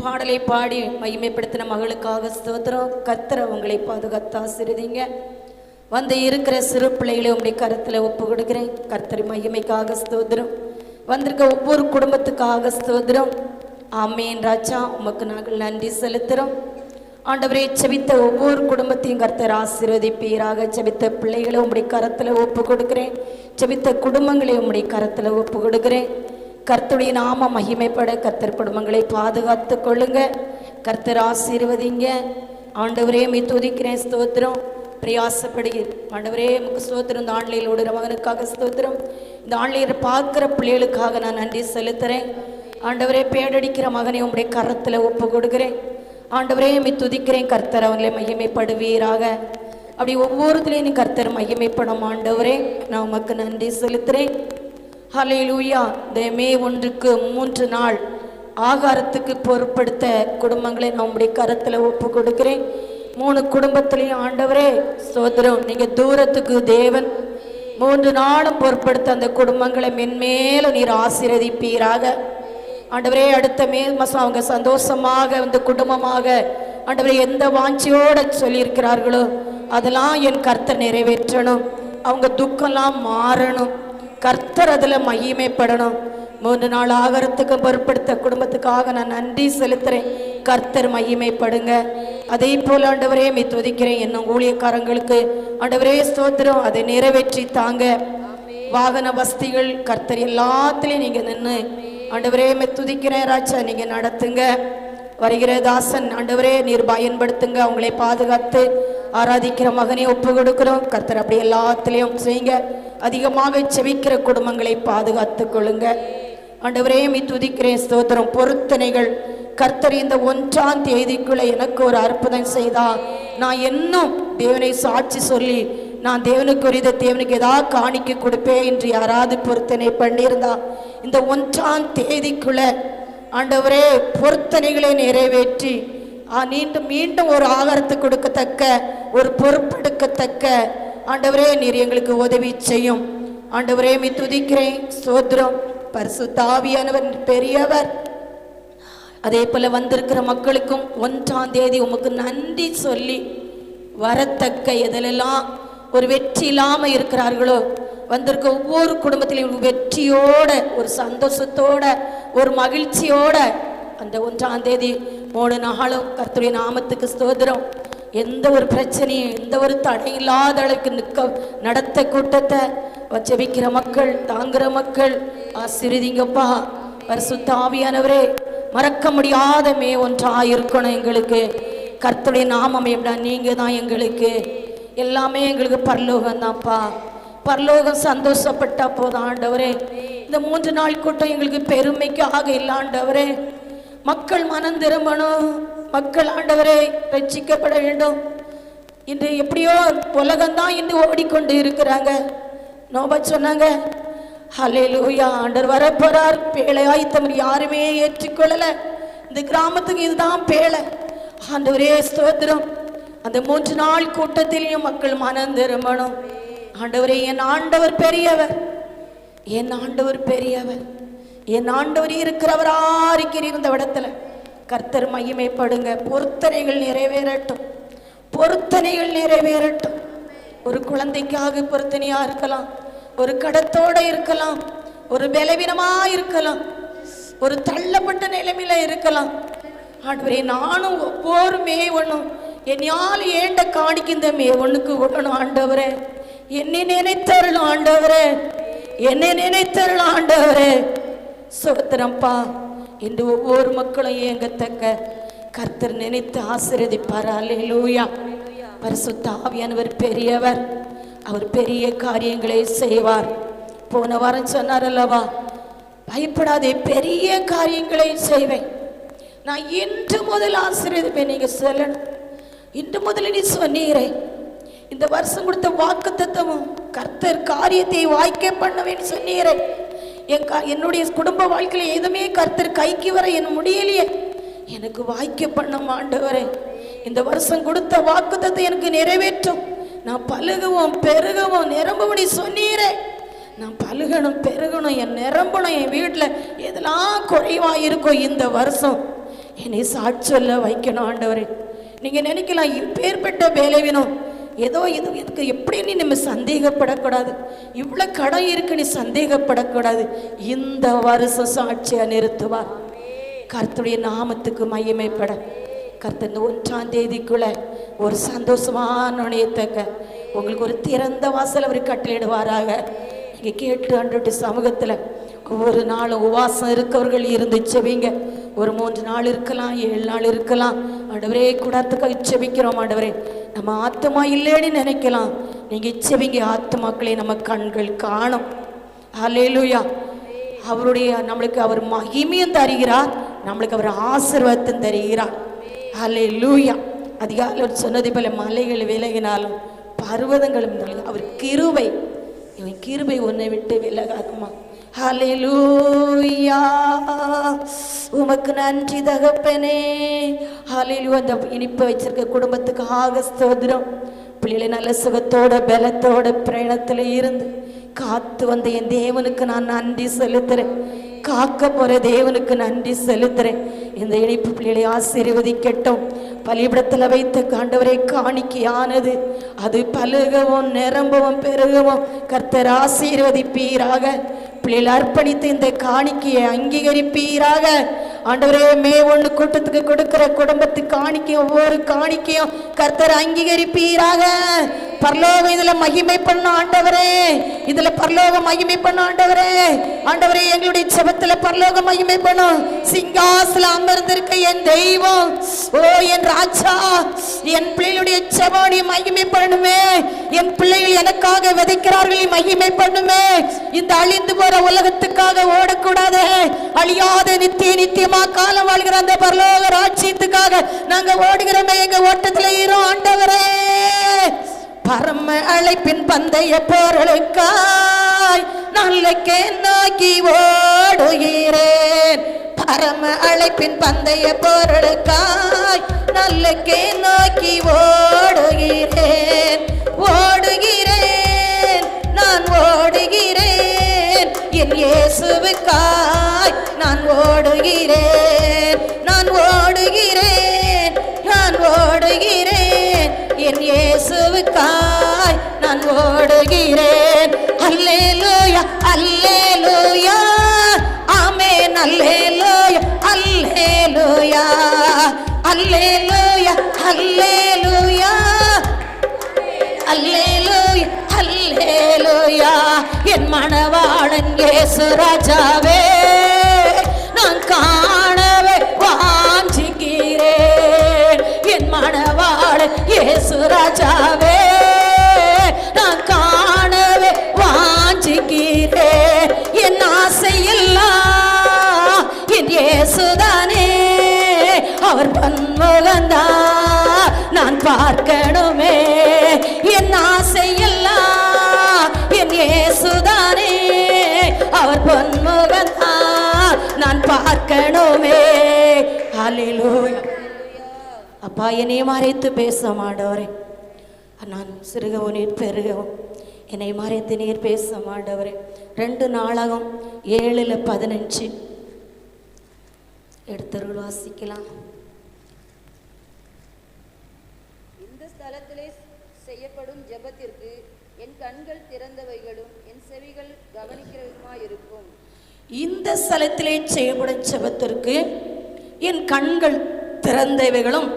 பாடலை பாடி மகிமைப்படுத்தின மகளுக்காக ஸ்தோத்திரம். கர்த்தர் உங்களை பாதுகாத்து ஆசீர்வதிங்க. வந்து இருக்கிற சிறு பிள்ளைகளை உங்களுடைய கருத்தில் ஒப்பு கொடுக்கிறேன். கர்த்தர் மகிமைக்காக ஸ்தோத்திரம். வந்திருக்க ஒவ்வொரு குடும்பத்துக்காக ஸ்தோத்திரம். ஆமேன் ராஜா, உமக்கு நாங்கள் நன்றி செலுத்துகிறோம். ஆண்டவரே, செபித்த ஒவ்வொரு குடும்பத்தையும் கர்த்தர் ஆசீர்வதிப்பீராக. செபித்த பிள்ளைகளை உங்களுடைய கரத்தில் ஒப்பு கொடுக்கிறேன். செபித்த குடும்பங்களை உங்களுடைய கரத்தில் ஒப்பு கொடுக்கிறேன். கர்த்தருடைய நாம மகிமைப்பட கர்த்தர் குடும்பங்களை பாதுகாத்து கொள்ளுங்க. கர்த்தர் ஆசீர்வதிங்க. ஆண்டவரே, மீ துதிக்கிறேன். ஸ்தோத்திரம். பிரயாசப்படுகிறேன் ஆண்டவரே, உமக்கு ஸ்தோத்திரம். இந்த ஆன்லைனில் ஓடுற மகனுக்காக ஸ்தோத்திரம். இந்த ஆன்லைனில் பார்க்குற பிள்ளைகளுக்காக நான் நன்றி செலுத்துகிறேன். ஆண்டவரே, பேடடிக்கிற மகனை உங்களுடைய கரத்தில் ஒப்பு கொடுக்கிறேன். ஆண்டவரே, மீ துதிக்கிறேன். கர்த்தர் அவங்களை மகிமைப்படுவீராக. அப்படி ஒவ்வொருத்திலையும் நீ கர்த்தர் மகிமைப்படும். ஆண்டவரே, நான் உமக்கு நன்றி செலுத்துகிறேன். ஹல்லேலூயா. மே 1க்கு 3 நாள் ஆகாரத்துக்கு பொறுப்படுத்த குடும்பங்களை நான் உங்களுடைய கரத்தில் ஒப்பு கொடுக்கிறேன். 3 குடும்பத்திலையும் ஆண்டவரே ஸ்தோத்திரம். நீங்கள் தூரத்துக்கு தேவன் 3 நாளும் பொறுப்படுத்த அந்த குடும்பங்களை மென்மேலும் நீர் ஆசீர்வதிப்பீராக. ஆண்டவரே, அடுத்த மே மாதம் அவங்க சந்தோஷமாக வந்து குடும்பமாக ஆண்டவரே எந்த வாஞ்சியோடு சொல்லியிருக்கிறார்களோ அதெல்லாம் என் கர்த்தர் நிறைவேற்றணும். அவங்க துக்கம்லாம் மாறணும். கர்த்தர் அதில் மகிமைப்படணும். 3 நாள் ஆகாரத்துக்கு பொறுப்படுத்த குடும்பத்துக்காக நான் நன்றி செலுத்துகிறேன். கர்த்தர் மகிமைப்படுங்க. அதே போல் ஆண்டவரே, மீ துதிக்கிறேன். என்னும் ஊழியக்காரங்களுக்கு ஆண்டவரே ஸ்தோத்திரம், அதை நிறைவேற்றி தாங்க. வாகன வசதிகள் கர்த்தர் எல்லாத்துலேயும் நீங்கள் நின்று ஆண்டவரே மீ துதிக்கிறேன். ராஜா, நீங்கள் நடத்துங்க. வருகிற தாசன் ஆண்டவரே நீர் பயன்படுத்துங்க. அவங்களை பாதுகாத்து ஆராதிக்கிற மகனை ஒப்பு கொடுக்கிறோம். கர்த்தர் அப்படி எல்லாத்துலேயும் செய்யுங்க. அதிகமாக செவிக்கிற குடும்பங்களை பாதுகாத்து கொள்ளுங்க. ஆண்டவரே, மீ துதிக்கிறேன். ஸ்தோத்திரம். பொருத்தனைகள் கர்த்தர் இந்த 1ஆம் தேதிக்குள்ள எனக்கு ஒரு அற்புதம் செய்தா, நான் இன்னும் தேவனை சாட்சி சொல்லி நான் தேவனுக்கு ஒரு தேவனுக்கு ஏதாவது காணிக்க கொடுப்பேன் என்று யாராவது பொருத்தனை பண்ணியிருந்தா இந்த 1ஆம் தேதிக்குள்ள ஆண்டவரே பொருத்தனைகளை நிறைவேற்றி மீண்டும் ஒரு ஆகாரத்தை கொடுக்கத்தக்க ஒரு பொறுப்பெடுக்கத்தக்க ஆண்டவரே நீர் எங்களுக்கு உதவி செய்யும். ஆண்டவரே, மீ துதிக்கிறேன். ஸ்தோத்திரம். பரிசுத்த ஆவியானவர் பெரியவர். அதே போல வந்திருக்கிற மக்களுக்கும் 1ஆம் தேதி உமக்கு நன்றி சொல்லி வரத்தக்க எதிலெல்லாம் ஒரு வெற்றி இல்லாமல் இருக்கிறார்களோ வந்திருக்க ஒவ்வொரு குடும்பத்திலையும் வெற்றியோட ஒரு சந்தோஷத்தோட ஒரு மகிழ்ச்சியோட அந்த 1ஆம் தேதி 3 நாளும் கர்த்தருடைய நாமத்துக்கு ஸ்தோத்திரம். எந்த ஒரு பிரச்சனையும் எந்த ஒரு தடை இல்லாத அளவுக்கு நடத்த கூட்டத்தை ஜெபிக்கிற மக்கள் தாங்குற மக்கள் ஆசீர்வதிங்கப்பா. பரிசுத்த ஆவியானவரே, மறக்க முடியாத மே 1 இருக்கணும் எங்களுக்கு. கர்த்தருடைய நாமம் எப்படா நீங்க தான் எங்களுக்கு எல்லாமே. எங்களுக்கு பரலோகம் தான்ப்பா. பரலோகம் சந்தோஷப்பட்டா போதும் ஆண்டவரே. இந்த 3 நாள் கூட்டம் எங்களுக்கு பெருமைக்காக இல்லை ஆண்டவரே. மக்கள் மனம் திரும்பணும். மக்கள் ஆண்டவரே ரட்சிக்கப்பட வேண்டும். இன்று எப்படியோ உலகம்தான் இன்னும் ஓடிக்கொண்டு இருக்கிறாங்க. நோபா சொன்னாங்க, ஹல்லேலூயா, ஆண்டவர் வரப்போறார். பேழை ஆயத்தம் யாருமே ஏற்றுக்கொள்ளல. இந்த கிராமத்துக்கு இதுதான் பேழை. ஆண்டவரே ஸ்தோத்திரம். அந்த 3 நாள் கூட்டத்திலையும் மக்கள் மனம் திரும்பணும். ஆண்டவரே, என் ஆண்டவர் பெரியவர். என் ஆண்டவர் பெரியவர். என் ஆண்டவர் இருக்கிறவரா இருக்கிறீர். இந்த இடத்துல கர்த்தர் மகிமைப்படுங்க. பொருத்தனைகள் நிறைவேறட்டும். பொருத்தனைகள் நிறைவேறட்டும். ஒரு குழந்தைக்காக பொருத்தனையா இருக்கலாம், ஒரு கடத்தோட இருக்கலாம், ஒரு பலவீனமா இருக்கலாம், ஒரு தள்ளப்பட்ட நிலைமையில இருக்கலாம். ஆண்டவரே, நானும் ஒவ்வொரு மே 1 என்னையால் ஏண்ட காணிக்கு இந்த மே 1க்கு விடணும். ஆண்டவரே, என்னை நினைத்தருளும். ஆண்டவரே, என்னை நினைத்தருளும். ஆண்டவரே ஸ்தோத்திரம்ப்பா. இன்று ஒவ்வொரு மக்களும் ஏங்கத்தக்க கர்த்தர் நினைத்து ஆசீர்வதிப்பார். அல்லேலூயா. பரிசுத்த ஆவியானவர் பெரியவர். அவர் பெரிய காரியங்களை செய்வார். போன வாரம் சொன்னார் அல்லவா, பயப்படாதே, பெரிய காரியங்களை செய்வேன். நான் இன்று முதல் ஆசீர்வதிப்பேன். நீங்க சொல்லணும், இன்று முதல் நீ சொன்னீரே. இந்த வருஷம் கொடுத்த வாக்குத்தத்தமும் கர்த்தர் காரியத்தை வாய்க்க பண்ணுவேன்னு சொன்னீரே. என்னுடைய குடும்ப வாழ்க்கையில் எதுவுமே கர்த்தர் கைக்கு வர என் முடியலையே. எனக்கு வாய்க்க பண்ணும் ஆண்டவரே. இந்த வருஷம் கொடுத்த வாக்குத்தத்தை எனக்கு நிறைவேற்றும். நான் பழுகவும் பெருகவும் நிரம்பும்படி சொன்னீரே. நான் பழுகணும் பெருகணும், என் நிரம்பணும். என் வீட்டில் எதெல்லாம் குறைவாக இருக்கோ இந்த வருஷம் என்னை சாட்சி சொல்ல வைக்கணும் ஆண்டவரே. நீங்க நினைக்கலாம் இப்பேற்பட்ட வேலைவினோம் ஏதோ இதுக்கு எப்படி நம்ம சந்தேகப்படக்கூடாது, இவ்வளோ கடன் இருக்கு நீ சந்தேகப்படக்கூடாது. இந்த வருஷம் சாட்சியா நிறுத்துவார். கர்த்தருடைய நாமத்துக்கு மகிமைப்பட கர்த்தர் இந்த 1ஆம் தேதிக்குள்ள ஒரு சந்தோஷமான நுழையத்தக்க உங்களுக்கு ஒரு திறந்த வாசல் அவர் கட்டளையிடுவாராக. நீங்க கேட்டு ஆண்டவருடைய சமூகத்துல ஒவ்வொரு நாளும் உபவாசம் இருக்கவர்கள் இருந்து செவிங்க. ஒரு 3 நாள் இருக்கலாம், 7 நாள் இருக்கலாம். ஆண்டவரே கூடாரத்துக்காக செபிக்கிறோம் ஆண்டவரே. நம்ம ஆத்மா இல்லைன்னு நினைக்கலாம், நீங்க செவிங்க ஆத்மாக்களை நம்ம கண்கள் காணும். ஹல்லேலூயா. அவருடைய நம்மளுக்கு அவர் மகிமையும் தருகிறார், நம்மளுக்கு அவர் ஆசீர்வாதத்தையும் தருகிறார். ஹல்லேலூயா. அதிகாலை சொன்னது போல மலைகள் விலகினாலும் பர்வதங்களும் அவர் கிருபை, இவன் கிருபை உன்னை விட்டு விலகாகுமா. ஹல்லேலூயா. உமக்கு நன்றி தகப்பனே. ஹல்லேலூயா. அந்த இனிப்பு வச்சிருக்க குடும்பத்துக்காக ஸ்தோத்திரம். பிள்ளைகளை நல்ல சுகத்தோட பலத்தோட பிரயாணத்துல இருந்து காத்து வந்த என் தேவனுக்கு நான் நன்றி செலுத்துறேன். காக்க போற தேவனுக்கு நன்றி செலுத்துறேன். இந்த இணைப்பு பிள்ளைகளை ஆசீர்வதிக்கட்டும். பலிபிடத்தில் வைத்த ஆண்டவரை காணிக்கையானது அது பலுகவும் நிரம்பவும் பெருகவும் கர்த்தர் ஆசீர்வதிப்பீராக. பிள்ளைகள் அர்ப்பணித்து இந்த காணிக்கையை அங்கீகரிப்பீராக. ஆண்டவரே மே 1 கூட்டத்துக்கு கொடுக்கிற குடும்பத்துக்கு காணிக்கையும் ஒவ்வொரு காணிக்கையும் கர்த்தர் அங்கீகரிப்பீராக. பரலோகம் இதுல மகிமை பண்ண ஆண்டவரே, இதுல பரலோகம் மகிமை பண்ண ஆண்டவரே. ஆண்டவரே எங்களுடைய ஜெபத்துல பரலோகம் மகிமை பண்ணும். சிங்காசனம் அமர்ந்திருக்க என் தெய்வம், ஓ என் ராஜா, என் பிள்ளைகளுடைய ஜெபத்தை மகிமை பண்ணுமே. என் பிள்ளைகள் எனக்காக விதைக்கிறார்கள், மகிமை பண்ணுமே. இந்த அழிந்து போற உலகத்துக்காக ஓடக்கூடாது, அழியாத நித்தியமா காலம் வாழ்கிற அந்த பரலோக ராஜ்யத்துக்காக நாங்க ஓடுகிறோமே. எங்க ஓட்டத்துல இரும் ஆண்டவரே. பரம அழைப்பின் பந்தய பொருளுக்காய் நல்லக்கே நோக்கி ஓடுகிறேன். பரம அழைப்பின் பந்தய பொருளுக்காய் நல்லக்கே நோக்கி ஓடுகிறேன். ஓடுகிறேன், நான் ஓடுகிறேன், என் இயேசுவுக்காய் நான் ஓடுகிறேன். நான் ஓடுகிறேன், நான் ஓடுகிறேன், என் இயேசுவுக்காய் நான் ஓடுகிறேன். அல்லேலூயா அல்லேலூயா ஆமென். அல்லேலூயா அல்லேலூயா அல்லேலூயா அல்லேலூயா அல்லேலூயா அல்லேலூயா. என் மணவாளன் இயேசு ராஜாவே நான் காணவே வாஞ்சிக்கிறேன். என் மணவாளன் இயேசு ராஜாவே நான் காணவே வாஞ்சிக்கிறேன். என் ஆசையெல்லாம் என் இயேசுதானே, அவர் பன்முகந்தா நான் பார்க்கணுமே. என் ஆசையெல்லாம் என் இயேசுதானே, அவர் பொன்முகந்தா நான் பார்க்கணுமே. ஹல்லேலூயா. அப்பா என்னை மறைத்து பேச மாட்டவரே, நான் சிறுகவும் நீர் பெருகவும் என்னை மறைத்து நீர் பேச மாட்டவரே. 2 நாளாகும் 7:15 எடுத்தருள் வாசிக்கலாம். இந்த ஸ்தலத்திலே செய்யப்படும் ஜெபத்திற்கு என் கண்கள் திறந்தவைகளும் என் செவிகள் கவனிக்கிறதுமாயிருக்கும். இந்த ஸ்தலத்திலே செய்யப்படும் ஜெபத்திற்கு என் கண்கள் திறந்தவைகளும்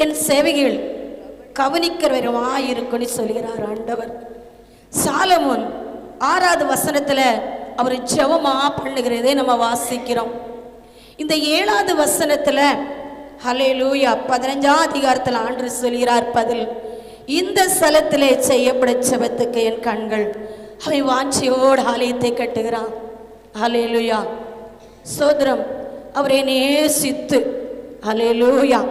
என் செவிகள் கவனிக்கிறவருமாயிருக்குன்னு சொல்கிறார் ஆண்டவர். சாலமோன் 6வது வசனத்துல அவர் ஜெபமா பண்ணுகிறதே நம்ம வாசிக்கிறோம். இந்த 7வது வசனத்துல ஹல்லேலூயா 15ஆம் அதிகாரத்தில் ஆண்டவர் சொல்கிறார் பதில். இந்த ஸ்தலத்திலே செய்யப்படும் ஜெபத்துக்கு என் கண்கள் அவன் வாஞ்சியோடு ஆலயத்தை கட்டுகிறான். ஹல்லேலூயா சோதரம் அவரை நேசித்து ஹல்லேலூயா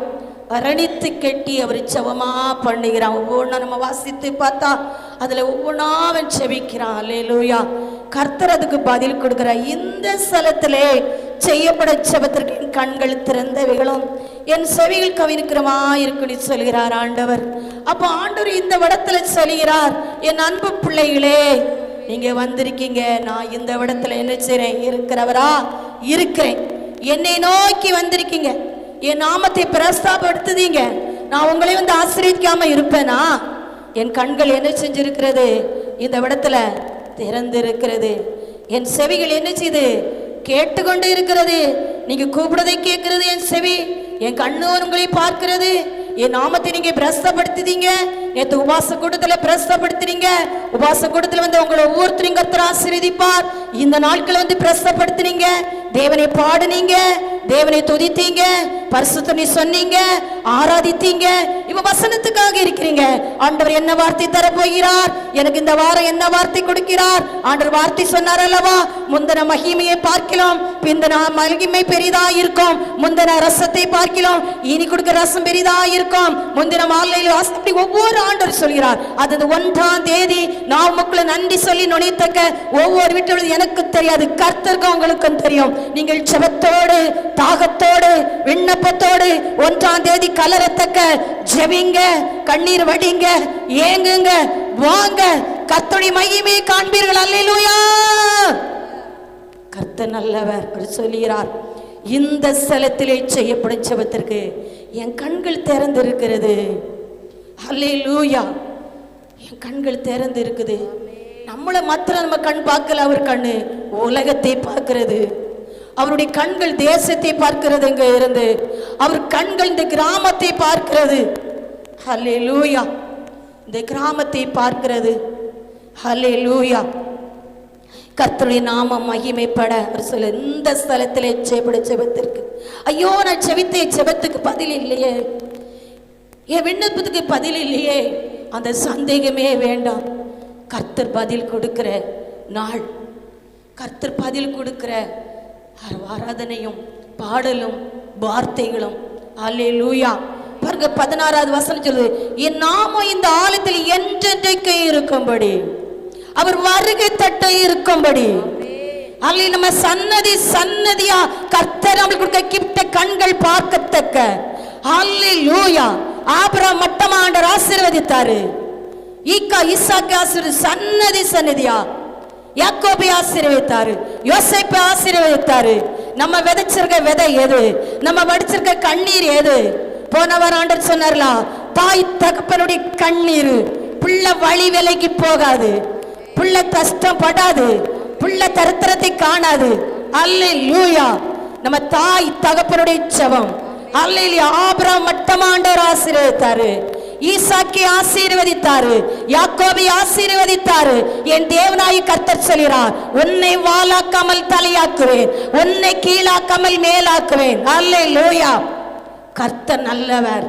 அரணித்து கட்டி அவர் ஜெபமா பண்ணுகிறான். ஒவ்வொன்றா நம்ம வாசித்து பார்த்தா அதுல ஒவ்வொன்றா அவன் செபிக்கிறான். ஹல்லேலூயா. கர்த்தர் அதுக்கு பதில் கொடுக்கிறார். இந்த ஸ்தலத்திலே செய்யப்பட ஜெபத்திற்கு என் கண்கள் திறந்தவைகளும் என் செவிகள் கவனிக்கிறமா இருக்குன்னு சொல்கிறார் ஆண்டவர். அப்போ ஆண்டவர் இந்த இடத்துல சொல்கிறார், என் அன்பு பிள்ளைகளே நீங்க வந்திருக்கீங்க, நான் இந்த இடத்துல என்ன செய்றேன் இருக்கிறவரா இருக்கிறேன். என்னை நோக்கி வந்திருக்கீங்க, என் நாமத்தை பிரஸ்தாபப்படுத்துதீங்க, நான் உங்களை ஆசீர்வதிக்காம இருப்பேனா? என் கண்கள் என்ன செஞ்சிருக்கிறது? இந்த இடத்துல திறந்திருக்கிறது. என் செவிகள் என்ன செய்து கேட்டுக்கொண்டு இருக்கிறது. நீங்க கூப்பிடுறதை கேட்கிறது என் செவி, என் கண்ணு உங்களை பார்க்கிறது. என் நாமத்தை நீங்க பிரஸ்தப்படுத்துதீங்க. நேற்று உபாச கூட்டத்துல பிரஸ்தப்படுத்துறீங்க. உபாச கூட்டத்துல உங்களை ஒவ்வொருத்தரையும் கர்த்தர் ஆசீர்வதிப்பார். இந்த நாட்களை பிரஸ்தப்படுத்துனீங்க, தேவனை பாடுனீங்க, தேவனை துதித்தீங்க, பரிசுத்தனை சொன்னீங்க, ஆராதித்தீங்க. இப்ப வசனத்துக்காக இருக்கிறீங்க. ஆண்டவர் என்ன வார்த்தை தர போகிறார்? எனக்கு இந்த வாரம் என்ன வார்த்தை கொடுக்கிறார்? ஆண்டவர் வார்த்தை சொன்னார் அல்லவா, முந்தின மகிமையை பார்க்கலாம், பிந்தின மகிமை பெரிதா இருக்கும். முந்தின ரசத்தை பார்க்கலாம், இனி கொடுக்கிற ரசம் பெரிதா இருக்கும். முந்தின மாலையில் அப்படி ஒவ்வொரு ஆண்டவர் சொல்கிறார். அது 1ஆம் தேதி நான் உங்களை நன்றி சொல்லி நுழைத்தக்க ஒவ்வொரு வீட்டிலும் எனக்கு தெரியாது, கர்த்தருக்கு உங்களுக்கும் தெரியும். நீங்கள் ஜெபத்தோடு, தாகத்தோடு, விண்ணப்பத்தோடு 1ஆம் தேதி கலரத்தக்க ஜெபிங்க, கண்ணீர் வடிங்க, ஏங்குங்க, வாங்க, கர்த்தருடைய மகிமையை காண்பீர்கள். அல்லேலூயா. கர்த்தர் நல்லவர் சொல்கிறார். இந்த ஸ்தலத்திலே செய்யப்படும் ஜெபத்திற்கு என் கண்கள் திறந்திருக்கிறது. அல்லேலூயா. என் கண்கள் திறந்து இருக்குது. நம்மளை மாத்திரம் நம்ம கண் பார்க்கல, அவர் கண்ணு உலகத்தை பார்க்கிறது. அவருடைய கண்கள் தேசத்தை பார்க்கிறது. இங்க இருந்து அவர் கண்கள் இந்த கிராமத்தை பார்க்கிறது. அல்லேலூயா. இந்த கிராமத்தை பார்க்கிறது. அல்லேலூயா. கர்த்தருடைய நாமம் மகிமைப்பட சொல்ல இந்த ஸ்தலத்திலே செய்யப்படும் ஜெபத்திற்கு, ஐயோ நான் செவித்த ஜெபத்துக்கு பதில் இல்லையே, என் விண்ணப்பத்துக்கு பதில் இல்லையே, அந்த சந்தேகமே வேண்டாம். கர்த்தர் பதில் கொடுக்கிற நாள், கர்த்தர் பதில் கொடுக்கிற ஆராதனையும் பாடலும் வார்த்தைகளும். அல்லேலூயா. பாருங்க 16வது வசனம் சொல்லுது, என் நாமம் இந்த ஆலயத்தில் என்றென்றைக்கு இருக்கும்படி, அவர் வருகை தட்ட இருக்கும்படி. அல்ல நம்ம சன்னதி சன்னதியா கர்த்தர் நம்மளுக்கு கொடுக்க கிப்ட கண்கள் பார்க்கத்தக்க. அல்லேலூயா. ஆபிரகாம் மட்டமா ஆண்டவர் ஆசீர்வதித்தாரு. ஈசாக்கு ஆசீர்வதி சன்னதி சன்னதியா யாக்கோபை ஆசீர்வதித்தாரு, யோசேப்பை ஆசீர்வதித்தாரு. நம்ம விதைச்சிருக்க விதை எது? நம்ம வடிச்சிருக்க கண்ணீர் எது? போனவர் ஆண்டவர் சொன்னார்லா, தாய் தகப்பனுடைய கண்ணீர் பிள்ளை வழி விலைக்கு போகாது, பிள்ளை கஷ்டப்படாது, பிள்ளை தரித்திரத்தை காணாது. அல்லேலூயா. நம்ம தாய் தகப்பனுடைய ஜெபம். அல்லேலூயா. ஆபிரகாம் மட்டமாண்டவர் ஆசீர்வதித்தாரு, ஈசாக்கை ஆசீர்வதித்தாரு, யாக்கோபை ஆசீர்வதித்தாரு. என் தேவனாய் கர்த்தர் சொல்கிறார், உன்னை வாலாக்காமல் தலையாக்குவேன், உன்னை கீழாக்காமல் மேலாக்குவேன். அல்லேலூயா. கர்த்தர் நல்லவர்,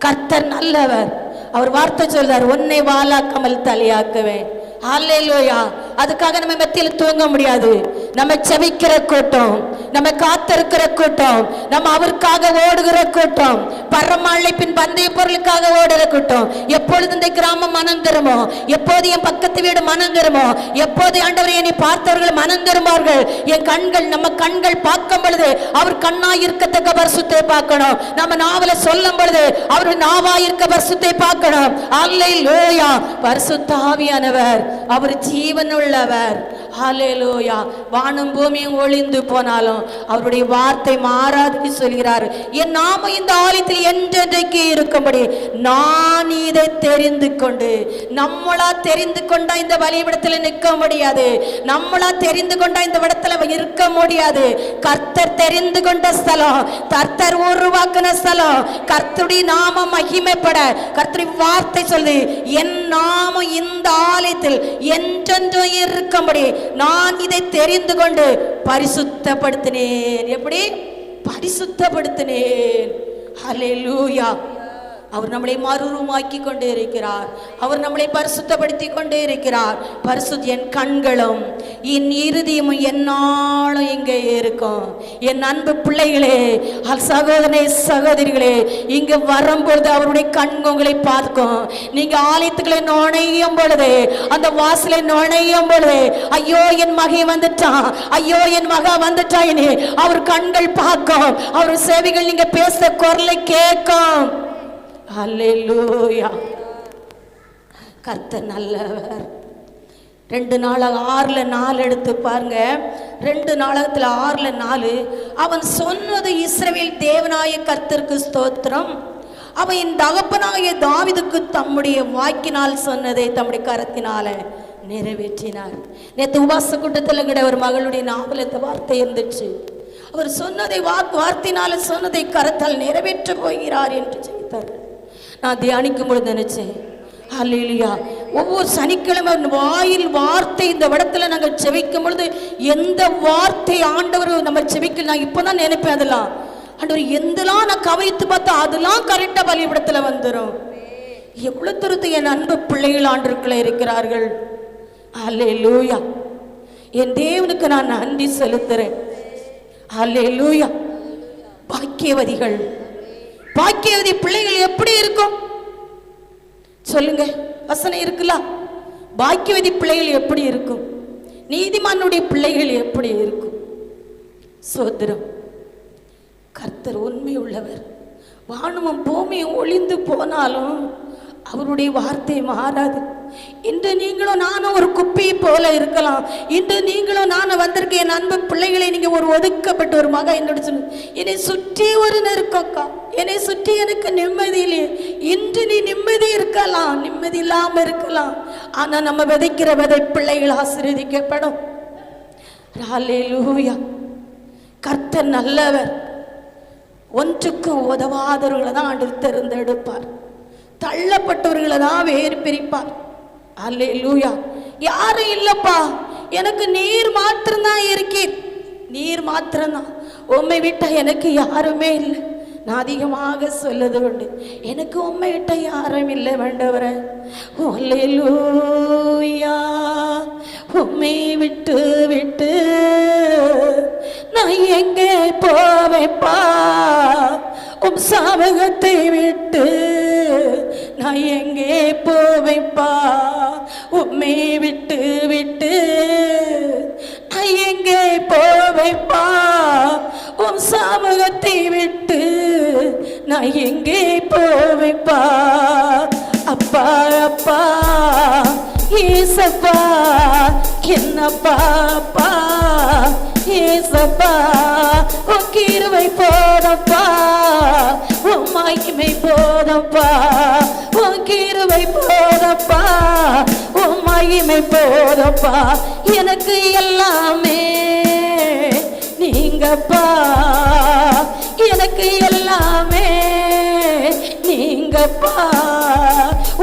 கர்த்தர் நல்லவர். அவர் வார்த்தை சொல்றார், உன்னை வாலாக்காமல் தலையாக்குவேன். அல்லேலூயா. அதுக்காக நம்ம மத்தியில் தூங்க முடியாது. நம்ம செபிக்கிற கூட்டம், நம்ம காத்திருக்கிற கூட்டம், நம்ம அவருக்காக ஓடுகிற கூட்டம், பரமழைப்பின் பந்தய பொருளுக்காக ஓடுகிற கூட்டம். எப்பொழுது இந்த கிராமம் மனம் திரும்போ, எப்போது என் பக்கத்து வீடு மனம் திரும்போ, எப்போது ஆண்டவரை என்னை பார்த்தவர்கள் மனம் திரும்பார்கள். என் கண்கள், நம்ம கண்கள் பார்க்கும் பொழுது அவர் கண்ணாய் இருக்கத்தக்க பரிசுத்தை பார்க்கணும். நம்ம நாவல சொல்லும் பொழுது அவர் நாவாய் இருக்க பரிசுத்தை பார்க்கணும். அல்லேலூயா. பரிசுத்த ஆவியானவர் அவர் ஜீவன் உள்ளவர். ஹல்லேலூயா. வானம் பூமியும் ஒளிந்து போனாலும் அவருடைய வார்த்தை மாறாதுன்னு சொல்கிறார். என் நாமம் இந்த ஆலயத்தில் என்றென்றைக்கு இருக்கும்படி நான் இதை தெரிந்து கொண்டு, நம்மளா தெரிந்து கொண்டா இந்த பலிபீடத்தில் நிற்க முடியாது, நம்மளா தெரிந்து கொண்டா இந்த இடத்துல இருக்க முடியாது. கர்த்தர் தெரிந்து கொண்ட ஸ்தலம், கர்த்தர் உருவாக்கின ஸ்தலம், கர்த்தருடைய நாமம் மகிமைப்பட கர்த்தருடைய வார்த்தை சொல்லு, என் நாமம் இந்த ஆலயத்தில் என்றென்றும் இருக்கும்படி நான் இதை தெரிந்து கொண்டு பரிசுத்தப்படுத்தினேன். எப்படி பரிசுத்தப்படுத்தினேன்? ஹல்லேலூயா. அவர் நம்மளை மறுரூபமாக்கி கொண்டே இருக்கிறார். அவர் நம்மளை பரிசுத்தப்படுத்தி கொண்டே இருக்கிறார். என் கண்களும் என் இருதயமும் என்னாலும் இங்கே இருக்கும். என் அன்பு பிள்ளைகளே, சகோதரனே, சகோதரிகளே, இங்கு வரும்பொழுது அவருடைய கண் உங்களை பார்க்கும். நீங்க ஆலயத்துக்களை நுழையும் பொழுது, அந்த வாசலை நுழையும் பொழுது, ஐயோ என் மகை வந்துட்டான், ஐயோ என் மகா வந்துட்டா, அவர் கண்கள் பார்க்கும். அவர் சேவைகள் நீங்க பேச குரலை கேட்கும். அல்லேலூயா. கர்த்தர் நல்லவர். 2 நாளாக 6ல் 4 எடுத்து பாருங்க. 2 நாளாகத்தில் 6ல் 4 அவன் சொன்னது இஸ்ரவேல் தேவனாய கர்த்தருக்கு ஸ்தோத்திரம். அவன் என் தகப்பனாகிய தாவீதுக்கு தம்முடைய வாக்கினால் சொன்னதை தம்முடைய கரத்தினால நிறைவேற்றினார். நேற்று உபாச கூட்டத்தில் கூட ஒரு மகளுடைய நாவல் இந்த வார்த்தை இருந்துச்சு. அவர் சொன்னதை வார்த்தையினால சொன்னதை கரத்தால் நிறைவேற்ற போகிறார் என்று செய்தார். நான் தியானிக்கும் பொழுது நினைச்சேன், அல்லேலூயா, ஒவ்வொரு சனிக்கிழமை வாயில் வார்த்தை இந்த இடத்துல நாங்கள் செபிக்கும் பொழுது எந்த வார்த்தை ஆண்டவர் நம்ம செபிக்கல, நான் இப்போதான் நினைப்பேன், அதெல்லாம் ஆண்டவர் எந்தெல்லாம் நான் கவனித்து பார்த்தா அதெல்லாம் கரெக்டாக பலிபடத்தில் வந்துடும். எவ்வளவு தூரத்து என் அன்பு பிள்ளைகள் ஆண்டவர்களே இருக்கிறார்கள். அல்லேலூயா, என் தேவனுக்கு நான் நன்றி செலுத்துறேன். அல்லேலூயா. பாக்கியவதிகள், பாக்கியவதி பிள்ளைகள் எப்படி இருக்கும் சொல்லுங்க, வசனம் இருக்குல்ல? பாக்கியவதி பிள்ளைகள் எப்படி இருக்கும்? நீதிமானுடைய பிள்ளைகள் எப்படி இருக்கும்? சோதரம், கர்த்தர் உண்மை உள்ளவர். வானமும் பூமியும் ஒளிந்து போனாலும் அவருடைய வார்த்தை மாறாது. இன்று நீங்களும் நானும் ஒரு குப்பையை போல இருக்கலாம். இன்று நீங்களும் நானும் வந்திருக்கேன் என் அன்பு பிள்ளைகளை. நீங்க ஒரு ஒதுக்கப்பட்ட ஒரு மகன் என்னோட சொல்லு, என்னை சுற்றி ஒரு நெருக்கக்கா, என்னை சுற்றி எனக்கு நிம்மதி இல்லையே. இன்று நீ நிம்மதி இருக்கலாம், நிம்மதி இல்லாம இருக்கலாம். ஆனா நம்ம விதைக்கிற விதை பிள்ளைகள் ஆசீர்வதிக்கப்படும். ஹல்லேலூயா. கர்த்தர் நல்லவர். ஒன்றுக்கும் உதவாதவர்களை தான் ஆண்டவர் தேர்ந்தெடுப்பார். தள்ளப்பட்டவர்களை தான் வேறு பிரிப்பார். அல்லேலூயா. யாரும் இல்லப்பா, எனக்கு நீர் மாத்திரம்தான் இருக்கேன், நீர் மாத்திரம்தான், உம்மை விட்ட எனக்கு யாருமே இல்லை. நான் அதிகமாக சொல்லுது உண்டு, எனக்கு உம்மை விட்ட யாரும் இல்லை வேண்டவரே. அல்லேலூயா. உம்மை விட்டு விட்டு நான் எங்கே போவேப்பா, உம் சமூகத்தை விட்டு நான் எங்கே போவேப்பா, உம்மை விட்டு விட்டு நான் எங்கே போவேப்பா, உம் சமூகத்தை விட்டு நான் எங்கே போவேப்பா. அப்பா அப்பா ஏசப்பா, என்னப்பா அப்பா ஏசப்பா, உன் கிருபை போதப்பா, உன் மகிமை போதப்பா, உன் கிருபை போதப்பா, உன் மகிமை போதப்பா. எனக்கு எல்லாமே நீங்கப்பா, எனக்கு எல்லாமே நீங்கப்பா.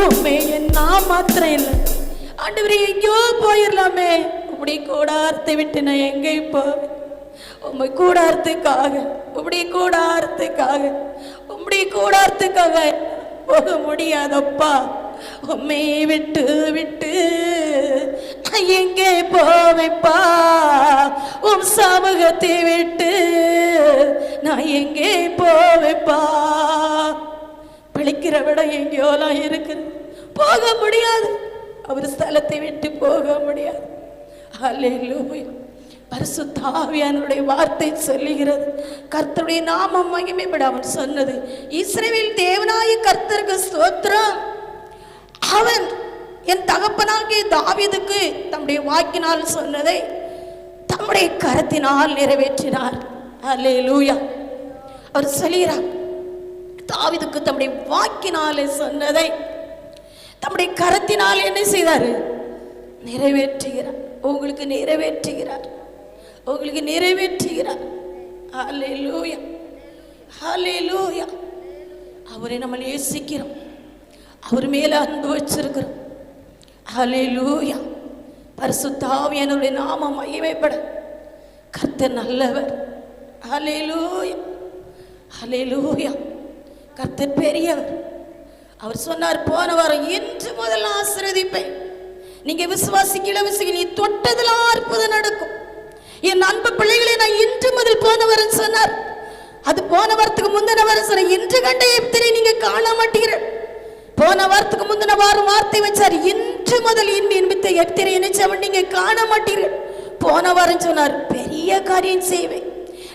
உண்மை நான் மாத்திரம் இல்லை ஆண்டவரே, எங்கேயோ போயிடலாமே, உம்முடைய கூடாரத்தை விட்டு நான் எங்கே போவேன்? உம்மை கூடாரத்துக்காக, உம்முடைய கூடாரத்துக்காக, உம்முடைய கூடாரத்துக்காக போக முடியாதப்பா. உம்மை விட்டு விட்டு நான் எங்கே போவேப்பா, உம் சமூகத்தை விட்டு நான் எங்கே போவேப்பா. பிழைக்கிற விட எங்கேயோலாம் இருக்குது, போக முடியாது, அவர் ஸ்தலத்தை விட்டு போக முடியாது. அல்லேலூயா. பரிசுத்த ஆவியானவருடைய வார்த்தை சொல்லுகிறது, கர்த்தருடைய நாமம் மகிமைப்பட அவன் சொன்னது இஸ்ரவேல் தேவனாய கர்த்தருக்கு ஸ்தோத்திரம். அவன் என் தகப்பனாகிய தாவீதுக்கு தம்முடைய வாக்கினால் சொன்னதை தம்முடைய கரத்தினால் நிறைவேற்றினார். அல்லேலூயா. அவர் சொல்கிறார், தாவீதுக்கு தம்முடைய வாக்கினாலே சொன்னதை தம்முடைய கரத்தினால் என்ன செய்தார்? நிறைவேற்றுகிறார். உங்களுக்கு நிறைவேற்றுகிறார், உங்களுக்கு நிறைவேற்றுகிறார். ஹல்லேலூயா, ஹல்லேலூயா. அவரை நம்ம நேசிக்கிறோம், அவர் மேல அன்பு வச்சிருக்கிறோம். ஹல்லேலூயா. பரிசுத்த ஆவியானவருடைய நாமம் மகிமைப்பட. கர்த்தர் நல்லவர். ஹல்லேலூயா, ஹல்லேலூயா. கர்த்தர் பெரியவர். அவர் சொன்னார் போன வாரம், இன்று முதல் ஆசீர்வதிப்பேன். நீங்க விசுவாசிக்கல, நீ தொட்டதெல்லாம் அற்புதம் நடக்கும். என் அன்பு பிள்ளைகளை நான் இன்று முதல் போன வாரம் சொன்னார், அது போன வாரத்துக்கு முந்தின வாரம் சொன்ன, இன்று கண்ட எப்திரை நீங்க காண மாட்டீர்கள். போன வாரத்துக்கு முந்தின வாரம் வார்த்தை வச்சார், இன்று முதல் இன்பத்தை எப்திரை நினைச்சவன் நீங்க காண மாட்டீர்கள். போன வாரம் சொன்னார், பெரிய காரியம் செய்வேன்,